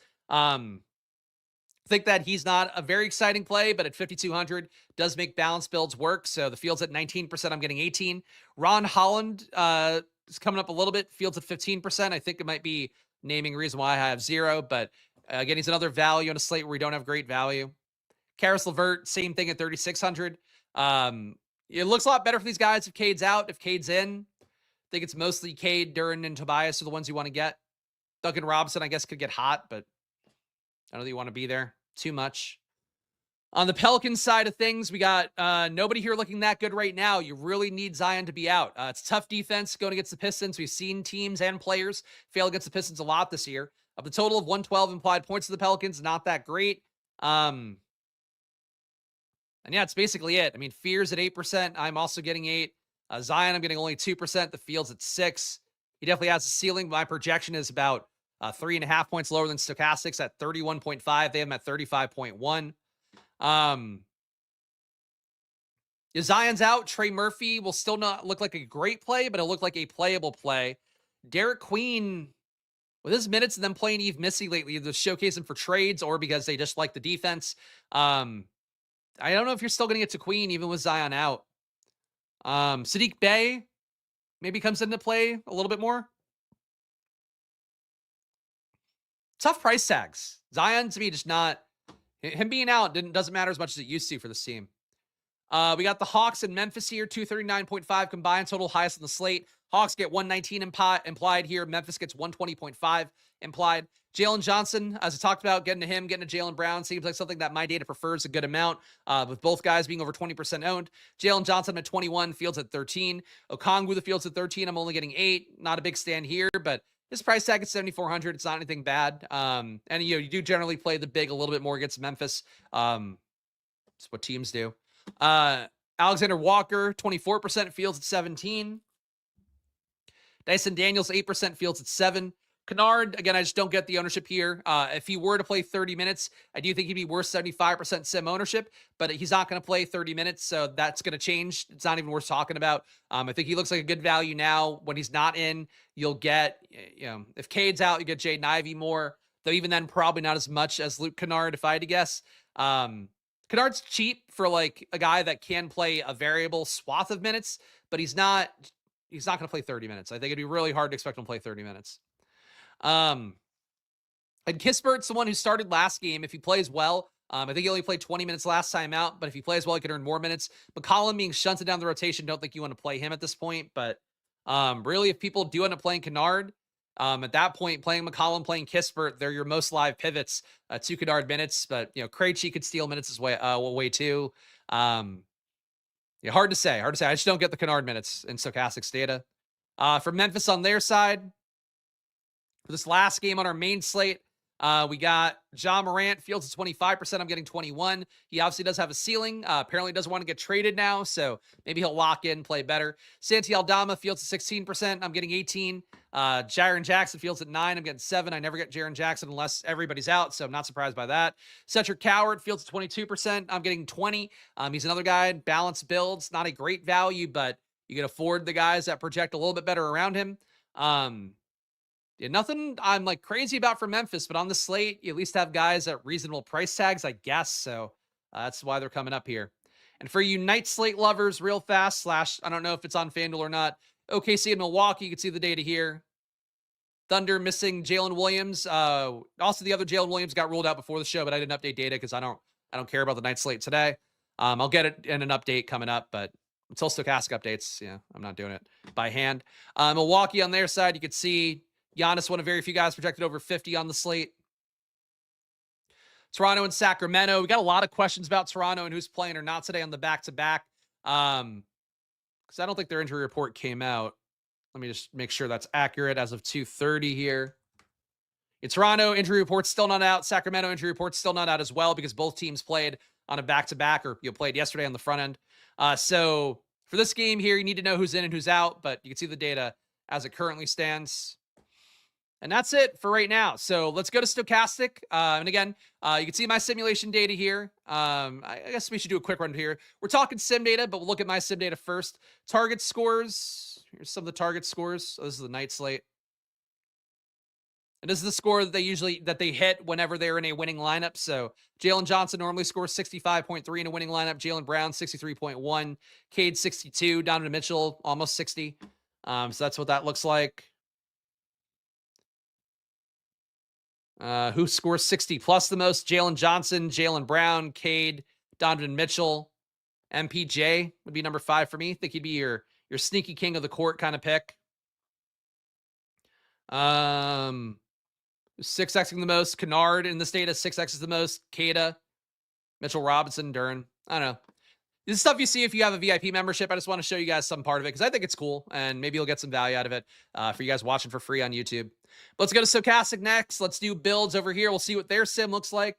Think that he's not a very exciting play, but at 5,200 does make balance builds work. So the field's at 19%. I'm getting 18. Ron Holland is coming up a little bit. Field's at 15%. I think it might be naming reason why I have 0, but again, he's another value on a slate where we don't have great value. Karis LeVert, same thing at 3,600. It looks a lot better for these guys if Cade's out. If Cade's in, I think it's mostly Cade, Duren, and Tobias are the ones you want to get. Duncan Robinson, I guess, could get hot, but I don't know that you want to be there too much. On the Pelicans side of things, we got nobody here looking that good right now. You really need Zion to be out. It's tough defense going against the Pistons. We've seen teams and players fail against the Pistons a lot this year. Of the total of 112 implied points to the Pelicans, not that great. And yeah, it's basically it. I mean, Fear's at 8%. I'm also getting 8. Zion, I'm getting only 2%. The field's at 6. He definitely has a ceiling. My projection is about 3.5 points lower than Stokastic's at 31.5. They have him at 35.1. If Zion's out, Trey Murphy will still not look like a great play, but it'll look like a playable play. Derek Queen, with his minutes and them playing Eve Missy lately, either showcase him for trades or because they just like the defense. I don't know if you're still going to get to Queen even with Zion out. Sadiq Bey maybe comes into play a little bit more. Tough price tags. Zion to me just not Him being out doesn't matter as much as it used to for this team. We got the Hawks and Memphis here, 239.5 combined total, highest on the slate. Hawks get 119 implied here. Memphis gets 120.5 implied. Jalen Johnson, as I talked about, getting to Jaylen Brown seems like something that my data prefers a good amount, with both guys being over 20% owned. Jalen Johnson at 21, Fields at 13. Okongwu, the Fields at 13. I'm only getting 8. Not a big stand here, but his price tag at 7,400. It's not anything bad. And you do generally play the big a little bit more against Memphis. It's what teams do. Alexander Walker, 24%, Fields at 17. Dyson Daniels, 8%, Fields at 7. Kennard, again, I just don't get the ownership here. If he were to play 30 minutes, I do think he'd be worth 75% sim ownership, but he's not going to play 30 minutes, so that's going to change. It's not even worth talking about. I think he looks like a good value now. When he's not in, you'll get, if Cade's out, you get Jaden Ivey more, though even then, probably not as much as Luke Kennard, if I had to guess. Kennard's cheap for like a guy that can play a variable swath of minutes, but he's not going to play 30 minutes. I think it'd be really hard to expect him to play 30 minutes. And Kispert's the one who started last game. If he plays well, I think he only played 20 minutes last time out, but if he plays well, he could earn more minutes. McCollum being shunted down the rotation, don't think you want to play him at this point, but really, if people do end up playing Kennard, at that point, playing McCollum, playing Kispert, they're your most live pivots to Kennard minutes, but Krejci could steal minutes as way too. Hard to say. I just don't get the Kennard minutes in Stokastic's data. For Memphis on their side, for this last game on our main slate, we got John Morant, Fields at 25%. I'm getting 21. He obviously does have a ceiling. Apparently doesn't want to get traded now, so maybe he'll lock in, play better. Santi Aldama, Fields at 16%. I'm getting 18. Jaren Jackson, Fields at 9. I'm getting 7. I never get Jaren Jackson unless everybody's out, so I'm not surprised by that. Cedric Coward, Fields at 22%. I'm getting 20. He's another guy, balanced builds, not a great value, but you can afford the guys that project a little bit better around him. Nothing I'm like crazy about for Memphis, but on the slate, you at least have guys at reasonable price tags, I guess. So that's why they're coming up here. And for you night slate lovers, real fast, I don't know if it's on FanDuel or not. OKC and Milwaukee, you can see the data here. Thunder missing Jalen Williams. Also, the other Jalen Williams got ruled out before the show, but I didn't update data because I don't care about the night slate today. I'll get it in an update coming up, but until Stokastic updates, I'm not doing it by hand. Milwaukee on their side, you could see Giannis, one of very few guys projected over 50 on the slate. Toronto and Sacramento. We got a lot of questions about Toronto and who's playing or not today on the back-to-back. Because I don't think their injury report came out. Let me just make sure that's accurate as of 2:30 here. Toronto injury report's still not out. Sacramento injury report's still not out as well because both teams played on a back-to-back, or played yesterday on the front end. So for this game here, you need to know who's in and who's out, but you can see the data as it currently stands. And that's it for right now. So let's go to Stokastic. And again, you can see my simulation data here. I guess we should do a quick run here. We're talking sim data, but we'll look at my sim data first. Target scores. Here's some of the target scores. So this is the night slate. And this is the score that they hit whenever they're in a winning lineup. So Jalen Johnson normally scores 65.3 in a winning lineup. Jaylen Brown, 63.1. Cade, 62. Donovan Mitchell, almost 60. So that's what that looks like. Who scores 60 plus the most? Jalen Johnson, Jaylen Brown, Cade, Donovan Mitchell. MPJ would be number 5 for me. I think he'd be your sneaky king of the court kind of pick. 6xing the most. Kennard in this data, 6x is the most. Kada, Mitchell Robinson, Duren. I don't know. This is stuff you see if you have a VIP membership. I just want to show you guys some part of it because I think it's cool and maybe you'll get some value out of it for you guys watching for free on YouTube. But let's go to Stokastic next. Let's do builds over here. We'll see what their sim looks like.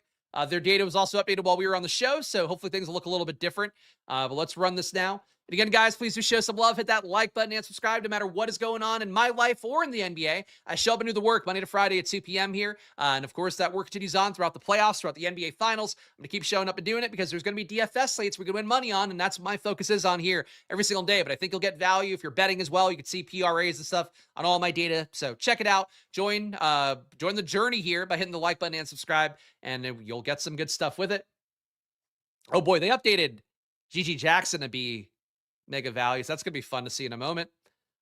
Their data was also updated while we were on the show, so hopefully things will look a little bit different. But let's run this now. And again, guys, please do show some love. Hit that like button and subscribe no matter what is going on in my life or in the NBA. I show up and do the work Monday to Friday at 2 p.m. here. And of course, that work continues on throughout the playoffs, throughout the NBA Finals. I'm going to keep showing up and doing it because there's going to be DFS slates we're going to win money on, and that's what my focus is on here every single day. But I think you'll get value if you're betting as well. You can see PRAs and stuff on all my data. So check it out. Join the journey here by hitting the like button and subscribe, and you'll get some good stuff with it. Oh boy, they updated GG Jackson to be mega values. That's going to be fun to see in a moment.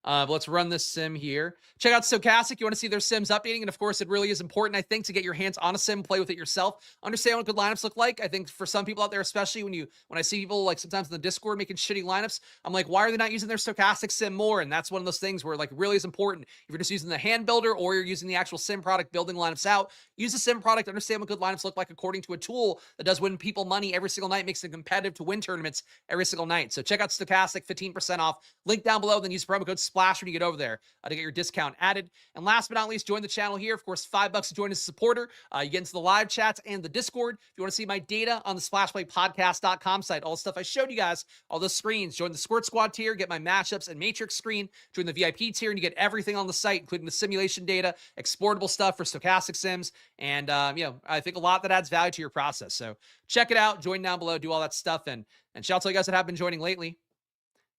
But let's run this sim here. Check out Stokastic. You want to see their sims updating. And of course, it really is important, I think, to get your hands on a sim, play with it yourself, understand what good lineups look like. I think for some people out there, especially when I see people like sometimes in the Discord making shitty lineups, I'm like, why are they not using their Stokastic sim more? And that's one of those things where like really is important. If you're just using the hand builder or you're using the actual sim product building lineups out, use the sim product, understand what good lineups look like according to a tool that does win people money every single night, makes it competitive to win tournaments every single night. So check out Stokastic, 15% off. Link down below, then use promo code SPLASH when you get over there to get your discount added. And last but not least, join the channel here. Of course, $5 to join as a supporter. You get into the live chats and the Discord. If you want to see my data on the SplashPlayPodcast.com site, all the stuff I showed you guys, all the screens, join the Squirt Squad tier, get my matchups and matrix screen, join the VIP tier, and you get everything on the site, including the simulation data, exportable stuff for Stokastic sims, and I think a lot that adds value to your process. So check it out, join down below, do all that stuff, and shout out to you guys that have been joining lately.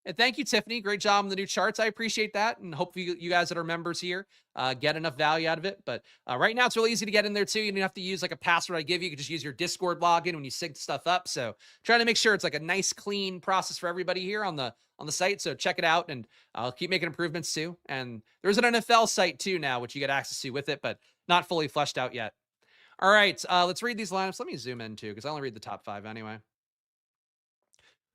And thank you, Tiffany. Great job on the new charts. I appreciate that. And hopefully you guys that are members here get enough value out of it. But right now, it's really easy to get in there, too. You don't have to use like a password I give you. You can just use your Discord login when you sync stuff up. So trying to make sure it's like a nice, clean process for everybody here on the site. So check it out, and I'll keep making improvements, too. And there's an NFL site, too, now, which you get access to with it, but not fully fleshed out yet. All right, let's read these lineups. Let me zoom in, too, because I only read the top 5 anyway.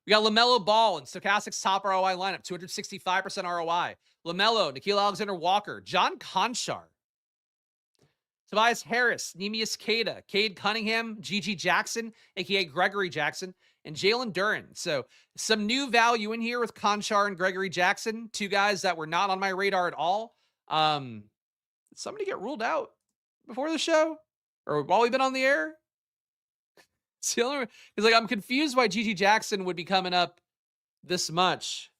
We got LaMelo Ball in Stokastic's top ROI lineup, 265% ROI. LaMelo, Nickeil Alexander-Walker, John Conchar, Tobias Harris, Neemias Queta, Cade Cunningham, Gigi Jackson, a.k.a. Gregory Jackson, and Jalen Duren. So some new value in here with Conchar and Gregory Jackson, two guys that were not on my radar at all. Did somebody get ruled out before the show? Or while we've been on the air? It's the only, because like I'm confused why Gigi Jackson would be coming up this much.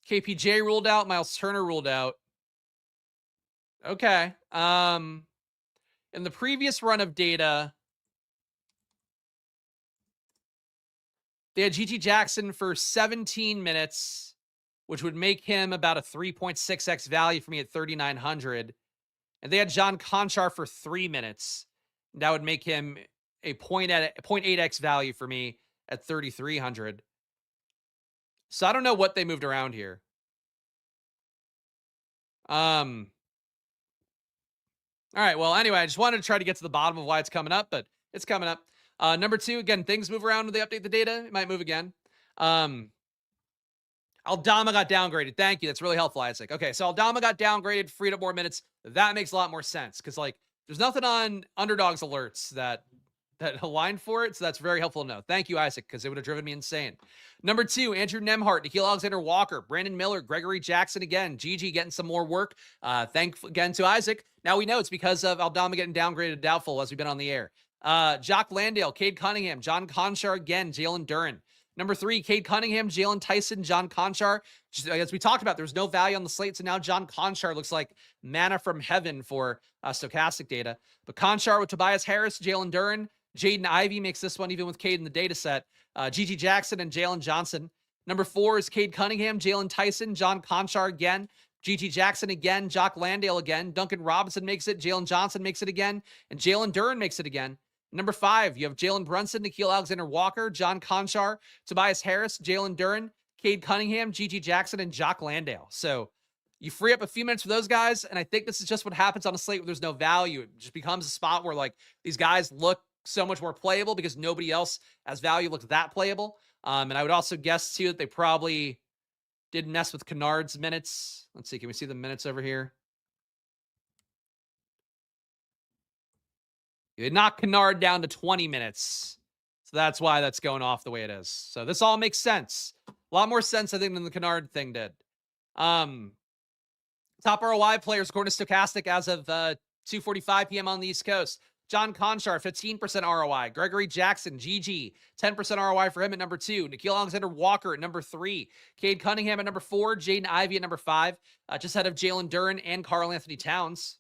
KPJ ruled out, Miles Turner ruled out. Okay. In the previous run of data, they had Gigi Jackson for 17 minutes, which would make him about a 3.6x value for me at 3,900. And they had John Conchar for 3 minutes. That would make him a 0.8x value for me at 3,300. So I don't know what they moved around here. All right. Well, anyway, I just wanted to try to get to the bottom of why it's coming up, but it's coming up. Number 2, again, things move around when they update the data. It might move again. Aldama got downgraded. Thank you. That's really helpful, Isaac. Okay, so Aldama got downgraded, freed up more minutes. That makes a lot more sense because, like, there's nothing on Underdogs alerts that align for it, so that's very helpful to know. Thank you, Isaac, because it would have driven me insane. Number 2, Andrew Nembhard, Nickeil Alexander-Walker, Brandon Miller, Gregory Jackson again, Gigi getting some more work. Thanks again to Isaac. Now we know it's because of Aldama getting downgraded to doubtful as we've been on the air. Jock Landale, Cade Cunningham, John Conchar again, Jalen Duren. Number 3, Cade Cunningham, Jalen Tyson, John Conchar. As we talked about, there's no value on the slate, so now John Conchar looks like manna from heaven for Stokastic data. But Conchar with Tobias Harris, Jalen Duren, Jaden Ivey makes this one even with Cade in the data set. Gigi Jackson and Jalen Johnson. Number 4 is Cade Cunningham, Jalen Tyson, John Conchar again, Gigi Jackson again, Jock Landale again, Duncan Robinson makes it, Jalen Johnson makes it again, and Jalen Duren makes it again. Number 5, you have Jalen Brunson, Nickeil Alexander-Walker, John Conchar, Tobias Harris, Jalen Duren, Cade Cunningham, Gigi Jackson, and Jock Landale. So you free up a few minutes for those guys, and I think this is just what happens on a slate where there's no value. It just becomes a spot where, like, these guys look so much more playable because nobody else as value looks that playable. And I would also guess, too, that they probably did mess with Kennard's minutes. Let's see. Can we see the minutes over here? They knocked Kennard down to 20 minutes. So that's why that's going off the way it is. So this all makes sense. A lot more sense, I think, than the Kennard thing did. Top ROI players according to Stokastic as of 2:45 p.m. on the East Coast. John Conchar, 15% ROI. Gregory Jackson, GG, 10% ROI for him at number 2. Nickeil Alexander-Walker at number 3. Cade Cunningham at number 4. Jaden Ivey at number 5. Just ahead of Jalen Duren and Karl Anthony Towns.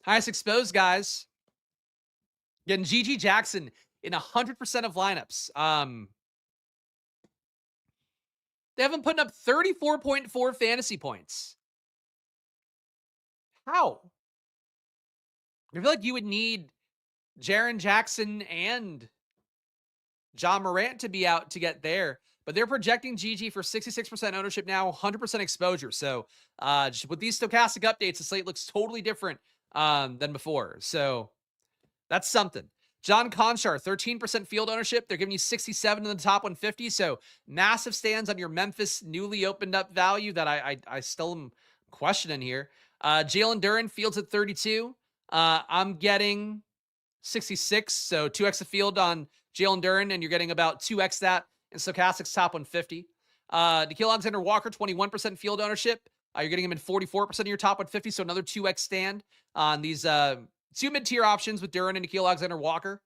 Highest exposed guys. Getting Gigi Jackson in 100% of lineups. They have him putting up 34.4 fantasy points. How? I feel like you would need Jaren Jackson and John Morant to be out to get there. but they're projecting GG for 66% ownership now, 100% exposure. So just with these stochastic updates, the slate looks totally different than before. So that's something. John Conchar, 13% field ownership. They're giving you 67 in the top 150. So massive stands on your Memphis newly opened up value that I still am questioning here. Jalen Duren fields at 32. I'm getting 66. So 2x the field on Jalen Duren, and you're getting about 2x that in Stokastic's top 150. Nikhil Alexander-Walker, 21% field ownership. You're getting him in 44% of your top 150. So another 2x stand on these two mid-tier options with Duren and Nikhil Alexander-Walker.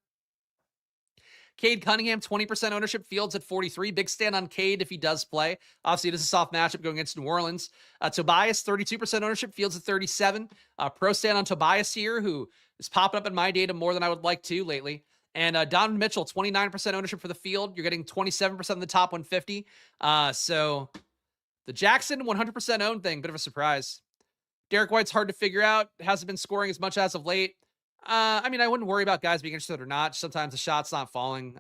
Cade Cunningham, 20% ownership, fields at 43. Big stand on Cade if he does play. Obviously, it is a soft matchup going against New Orleans. Tobias, 32% ownership, fields at 37. Pro stand on Tobias here, who is popping up in my data more than I would like to lately. And Donovan Mitchell, 29% ownership for the field. You're getting 27% in the top 150. So the Jackson 100% owned thing, bit of a surprise. Derek White's hard to figure out. Hasn't been scoring as much as of late. I mean, I wouldn't worry about guys being interested or not. Sometimes the shot's not falling.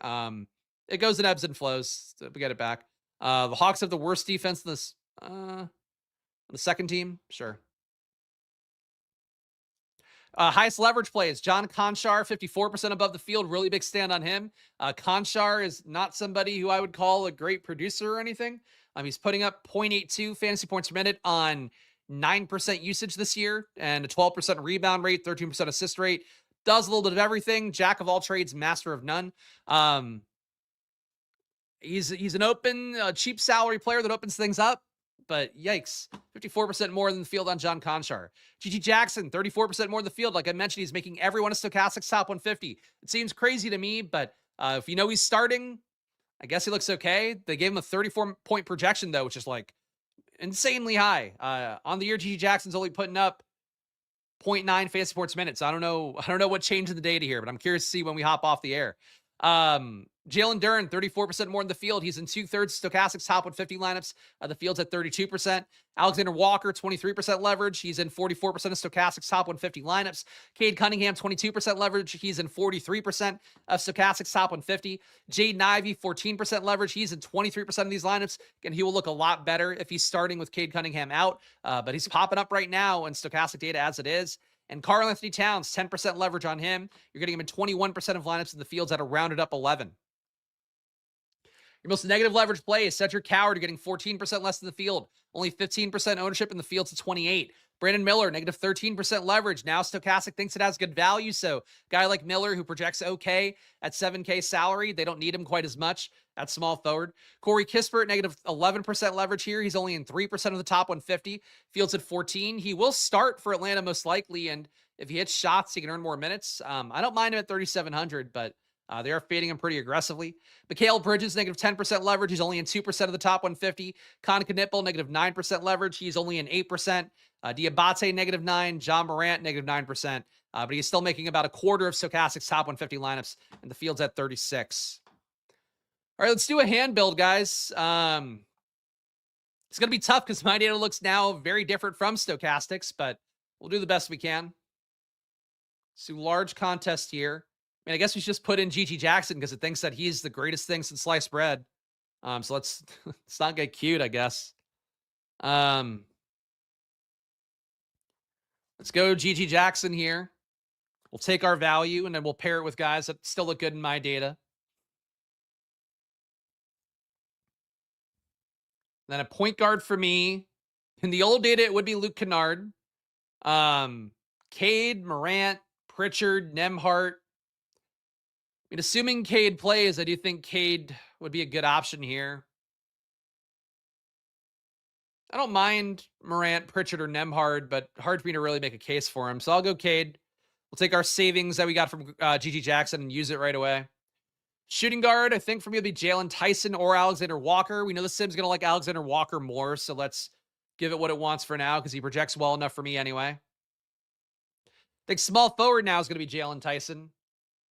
It goes in ebbs and flows. We get it back. The Hawks have the worst defense in this. The second team, sure. Highest leverage plays. John Conchar, 54% above the field. Really big stand on him. Conchar is not somebody who I would call a great producer or anything. He's putting up 0.82 fantasy points per minute on 9% usage this year and a 12% rebound rate, 13% assist rate. Does a little bit of everything. Jack of all trades, master of none. He's an open, cheap salary player that opens things up. But yikes, 54% more than the field on John Conchar. GG Jackson, 34% more than the field. Like I mentioned, he's making everyone a Stokastic's top 150. It seems crazy to me, but if you know he's starting, I guess he looks okay. They gave him a 34-point projection, though, which is like insanely high. On the year, GG Jackson's only putting up 0.9 fantasy points minutes. I don't know what changed in the data here, but I'm curious to see when we hop off the air. Jalen Duren, 34% more in the field. He's in 2/3 Stokastic's top 150 lineups. The field's at 32%. Alexander Walker, 23% leverage. He's in 44% of Stokastic's top 150 lineups. Cade Cunningham, 22% leverage. He's in 43% of Stokastic's top 150. Jaden Ivey, 14% leverage. He's in 23% of these lineups. Again, he will look a lot better if he's starting with Cade Cunningham out, but he's popping up right now in Stokastic data as it is. And Karl-Anthony Towns, 10% leverage on him. You're getting him in 21% of lineups in the fields at a rounded up 11. Your most negative leverage play is Cedric Coward. You're getting 14% less in the field. Only 15% ownership in the field to 28. Brandon Miller, negative 13% leverage. Now Stokastic thinks it has good value. So guy like Miller who projects okay at 7K salary, they don't need him quite as much at small forward. Corey Kispert, negative 11% leverage here. He's only in 3% of the top 150. Fields at 14. He will start for Atlanta most likely. And if he hits shots, he can earn more minutes. I don't mind him at 3,700, but they are fading him pretty aggressively. Mikal Bridges, negative 10% leverage. He's only in 2% of the top 150. Con Knipple, negative 9% leverage. He's only in 8%. Diabate, negative 9. John Morant, negative 9%. But he's still making about a quarter of Stokastic's top 150 lineups, and the field's at 36. All right, let's do a hand build, guys. It's going to be tough because my data looks now very different from Stokastic's, but we'll do the best we can. Let's do large contest here. I mean, I guess we should just put in GG Jackson because it thinks that he's the greatest thing since sliced bread. So let's not get cute, I guess. Let's go GG Jackson here. We'll take our value and then we'll pair it with guys that still look good in my data. Then a point guard for me. In the old data, it would be Luke Kennard. Cade, Morant, Pritchard, Nembhard. I mean, assuming Cade plays, I do think Cade would be a good option here. I don't mind Morant, Pritchard, or Nembhard, but hard for me to really make a case for him. So I'll go Cade. We'll take our savings that we got from GG Jackson and use it right away. Shooting guard, I think for me, it'll be Jalen Tyson or Alexander Walker. We know the Sim's going to like Alexander Walker more, so let's give it what it wants for now because he projects well enough for me anyway. I think small forward now is going to be Jalen Tyson.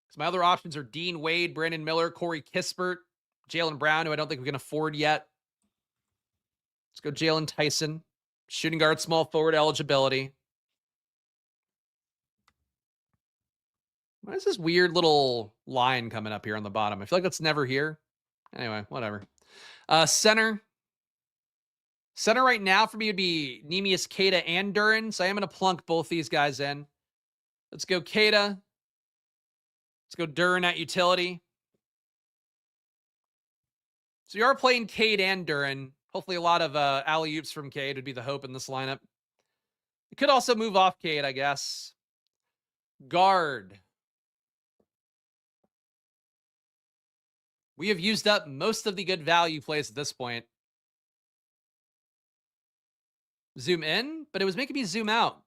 Because my other options are Dean Wade, Brandon Miller, Corey Kispert, Jaylen Brown, who I don't think we can afford yet. Let's go Jalen Tyson. Shooting guard, small forward eligibility. What is this weird little line coming up here on the bottom? I feel like that's never here. Anyway, whatever. Center. Center right now for me would be Neemias Queta and Duran. So I am going to plunk both these guys in. Let's go Queta. Let's go Duran at utility. So you are playing Cade and Duran. Hopefully a lot of alley-oops from Cade would be the hope in this lineup. You could also move off Cade, I guess. Guard. We have used up most of the good value plays at this point. Zoom in, but it was making me zoom out.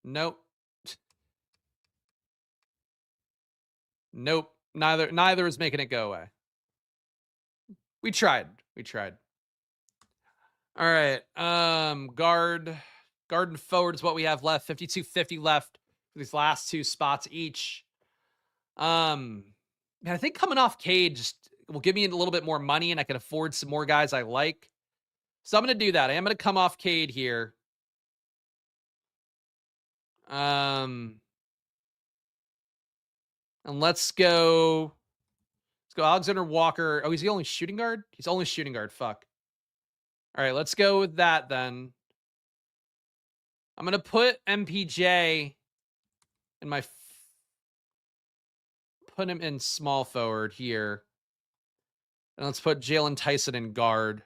Nope. Nope. Neither is making it go away. We tried. All right. Guard and forward is what we have left. 52.50 left for these last two spots each. Man, I think coming off Cade just will give me a little bit more money, and I can afford some more guys I like. So I'm going to do that. I am going to come off Cade here. And let's go Alexander Walker. Oh, he's the only shooting guard? He's only shooting guard. Fuck. All right, let's go with that then. I'm going to put MPJ in my... Put him in small forward here. And let's put Jalen Tyson in guard.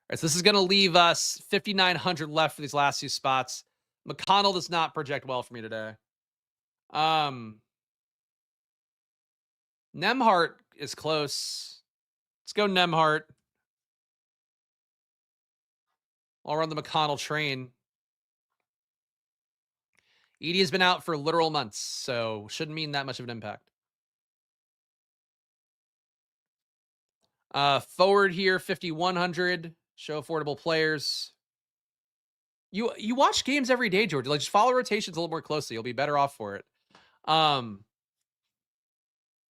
All right, so this is going to leave us 5,900 left for these last two spots. McConnell does not project well for me today. Nemhart is close. Let's go Nemhart. I'll run the McConnell train. Edie has been out for literal months, so shouldn't mean that much of an impact. Forward here, 5,100. Show affordable players. You watch games every day, George. Like, just follow rotations a little more closely. You'll be better off for it.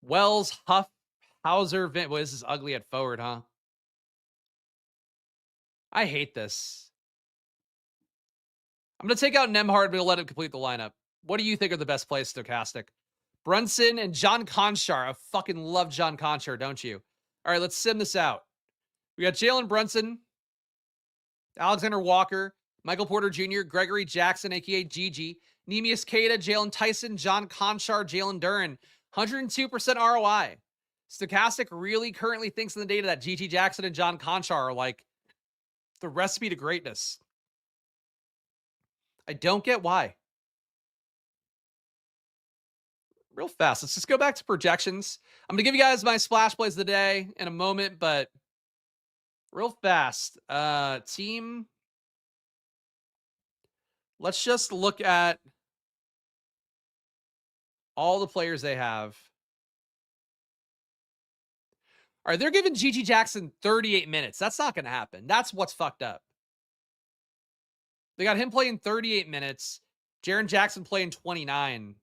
Wells, Huff, Hauser, Well, this is ugly at forward, huh? I hate this. I'm going to take out Nemhard, but we'll let him complete the lineup. What do you think are the best plays, Stokastic? Brunson and John Conchar. I fucking love John Conchar, don't you? All right, let's sim this out. We got Jalen Brunson, Alexander Walker, Michael Porter Jr., Gregory Jackson, a.k.a. Gigi, Neemias Queta, Jalen Tyson, John Conchar, Jalen Duran. 102% ROI. Stokastic really currently thinks in the data that Gigi Jackson and John Conchar are like the recipe to greatness. I don't get why. Real fast. Let's just go back to projections. I'm going to give you guys my splash plays of the day in a moment, but real fast. Team. Let's just look at all the players they have. All right, they're giving Gigi Jackson 38 minutes. That's not going to happen. That's what's fucked up. They got him playing 38 minutes. Jaren Jackson playing 29.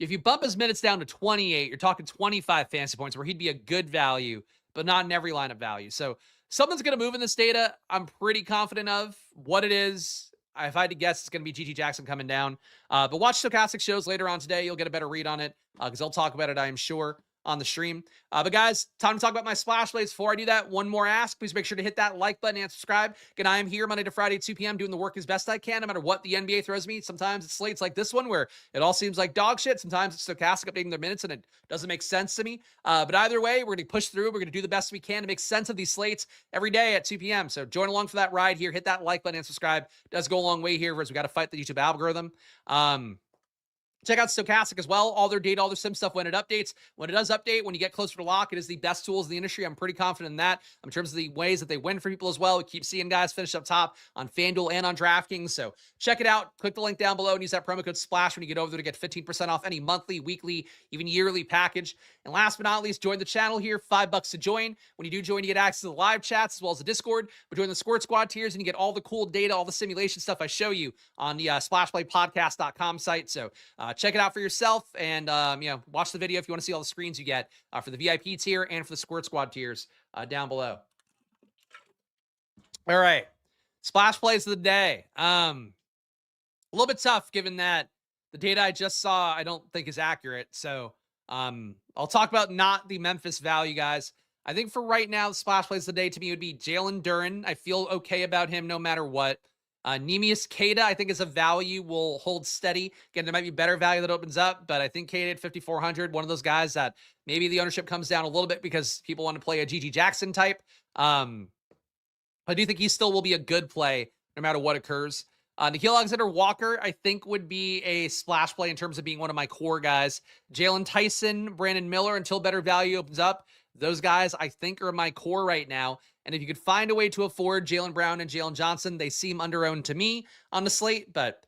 If you bump his minutes down to 28, you're talking 25 fantasy points where he'd be a good value, but not in every lineup value. So something's going to move in this data. I'm pretty confident of what it is. If I had to guess, it's going to be Gigi Jackson coming down. But watch Stokastic shows later on today. You'll get a better read on it because they'll talk about it, I am sure, on the stream. But guys, time to talk about my splash plays. Before I do that, one more ask. Please make sure to hit that like button and subscribe. Again, I am here Monday to Friday at 2 p.m. doing the work as best I can, no matter what the NBA throws me. Sometimes it's slates like this one where it all seems like dog shit. Sometimes it's Stokastic updating their minutes and it doesn't make sense to me. But either way, we're going to push through. We're going to do the best we can to make sense of these slates every day at 2 p.m. So join along for that ride here. Hit that like button and subscribe. It does go a long way here as we got to fight the YouTube algorithm. Check out Stokastic as well. All their data, all their sim stuff when it updates. When it does update, when you get closer to lock, it is the best tools in the industry. I'm pretty confident in that. In terms of the ways that they win for people as well. We keep seeing guys finish up top on FanDuel and on DraftKings. So check it out. Click the link down below and use that promo code SPLASH when you get over there to get 15% off any monthly, weekly, even yearly package. And last but not least, join the channel here. $5 to join. When you do join, you get access to the live chats as well as the Discord. But join the Squirt Squad tiers and you get all the cool data, all the simulation stuff I show you on the splashplaypodcast.com site. So check it out for yourself. And, watch the video if you want to see all the screens you get for the VIP tier and for the Squirt Squad tiers down below. All right. Splash plays of the day. A little bit tough given that the data I just saw I don't think is accurate. So I'll talk about not the Memphis value, guys. I think for right now, the splash plays of the day to me would be Jalen Duren. I feel okay about him no matter what. Neemias Queta, I think, is a value, will hold steady. Again, there might be better value that opens up, but I think Queta at 5,400, one of those guys that maybe the ownership comes down a little bit because people want to play a GG Jackson type. I do think he still will be a good play no matter what occurs. Nickeil Alexander-Walker, I think, would be a splash play in terms of being one of my core guys. Jalen Tyson, Brandon Miller, until better value opens up. Those guys, I think, are my core right now. And if you could find a way to afford Jaylen Brown and Jalen Johnson, they seem under-owned to me on the slate, but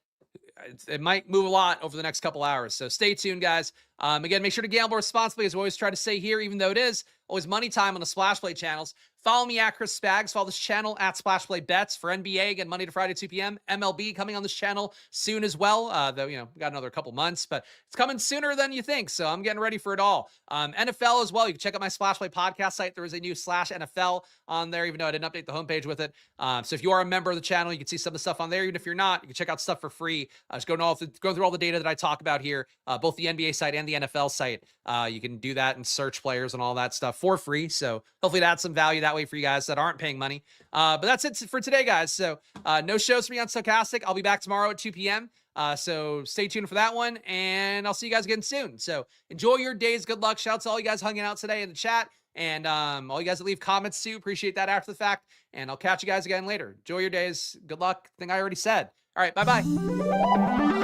it might move a lot over the next couple hours. So stay tuned, guys. Again, make sure to gamble responsibly, as we always try to say here, even though it is always money time on the Splash Play channels. Follow me at Chris Spags. Follow this channel at Splash Play Bets for NBA, again, Monday to Friday, 2 p.m. MLB coming on this channel soon as well. Though, we got another couple months, but it's coming sooner than you think. So I'm getting ready for it all. NFL as well. You can check out my Splash Play podcast site. There is a new /NFL on there, even though I didn't update the homepage with it. So if you are a member of the channel, you can see some of the stuff on there. Even if you're not, you can check out stuff for free. Just go through all the data that I talk about here, both the NBA site and the NFL site. You can do that and search players and all that stuff for free. So hopefully that's some value that way for you guys that aren't paying money. But that's it for today, guys. So no shows for me on Stokastic. I'll be back tomorrow at 2 p.m. So stay tuned for that one, and I'll see you guys again soon. So enjoy your days. Good luck. Shout out to all you guys hanging out today in the chat, and all you guys that leave comments too. Appreciate that after the fact, and I'll catch you guys again later. Enjoy your days. Good luck. Thing I already said. All right. Bye-bye.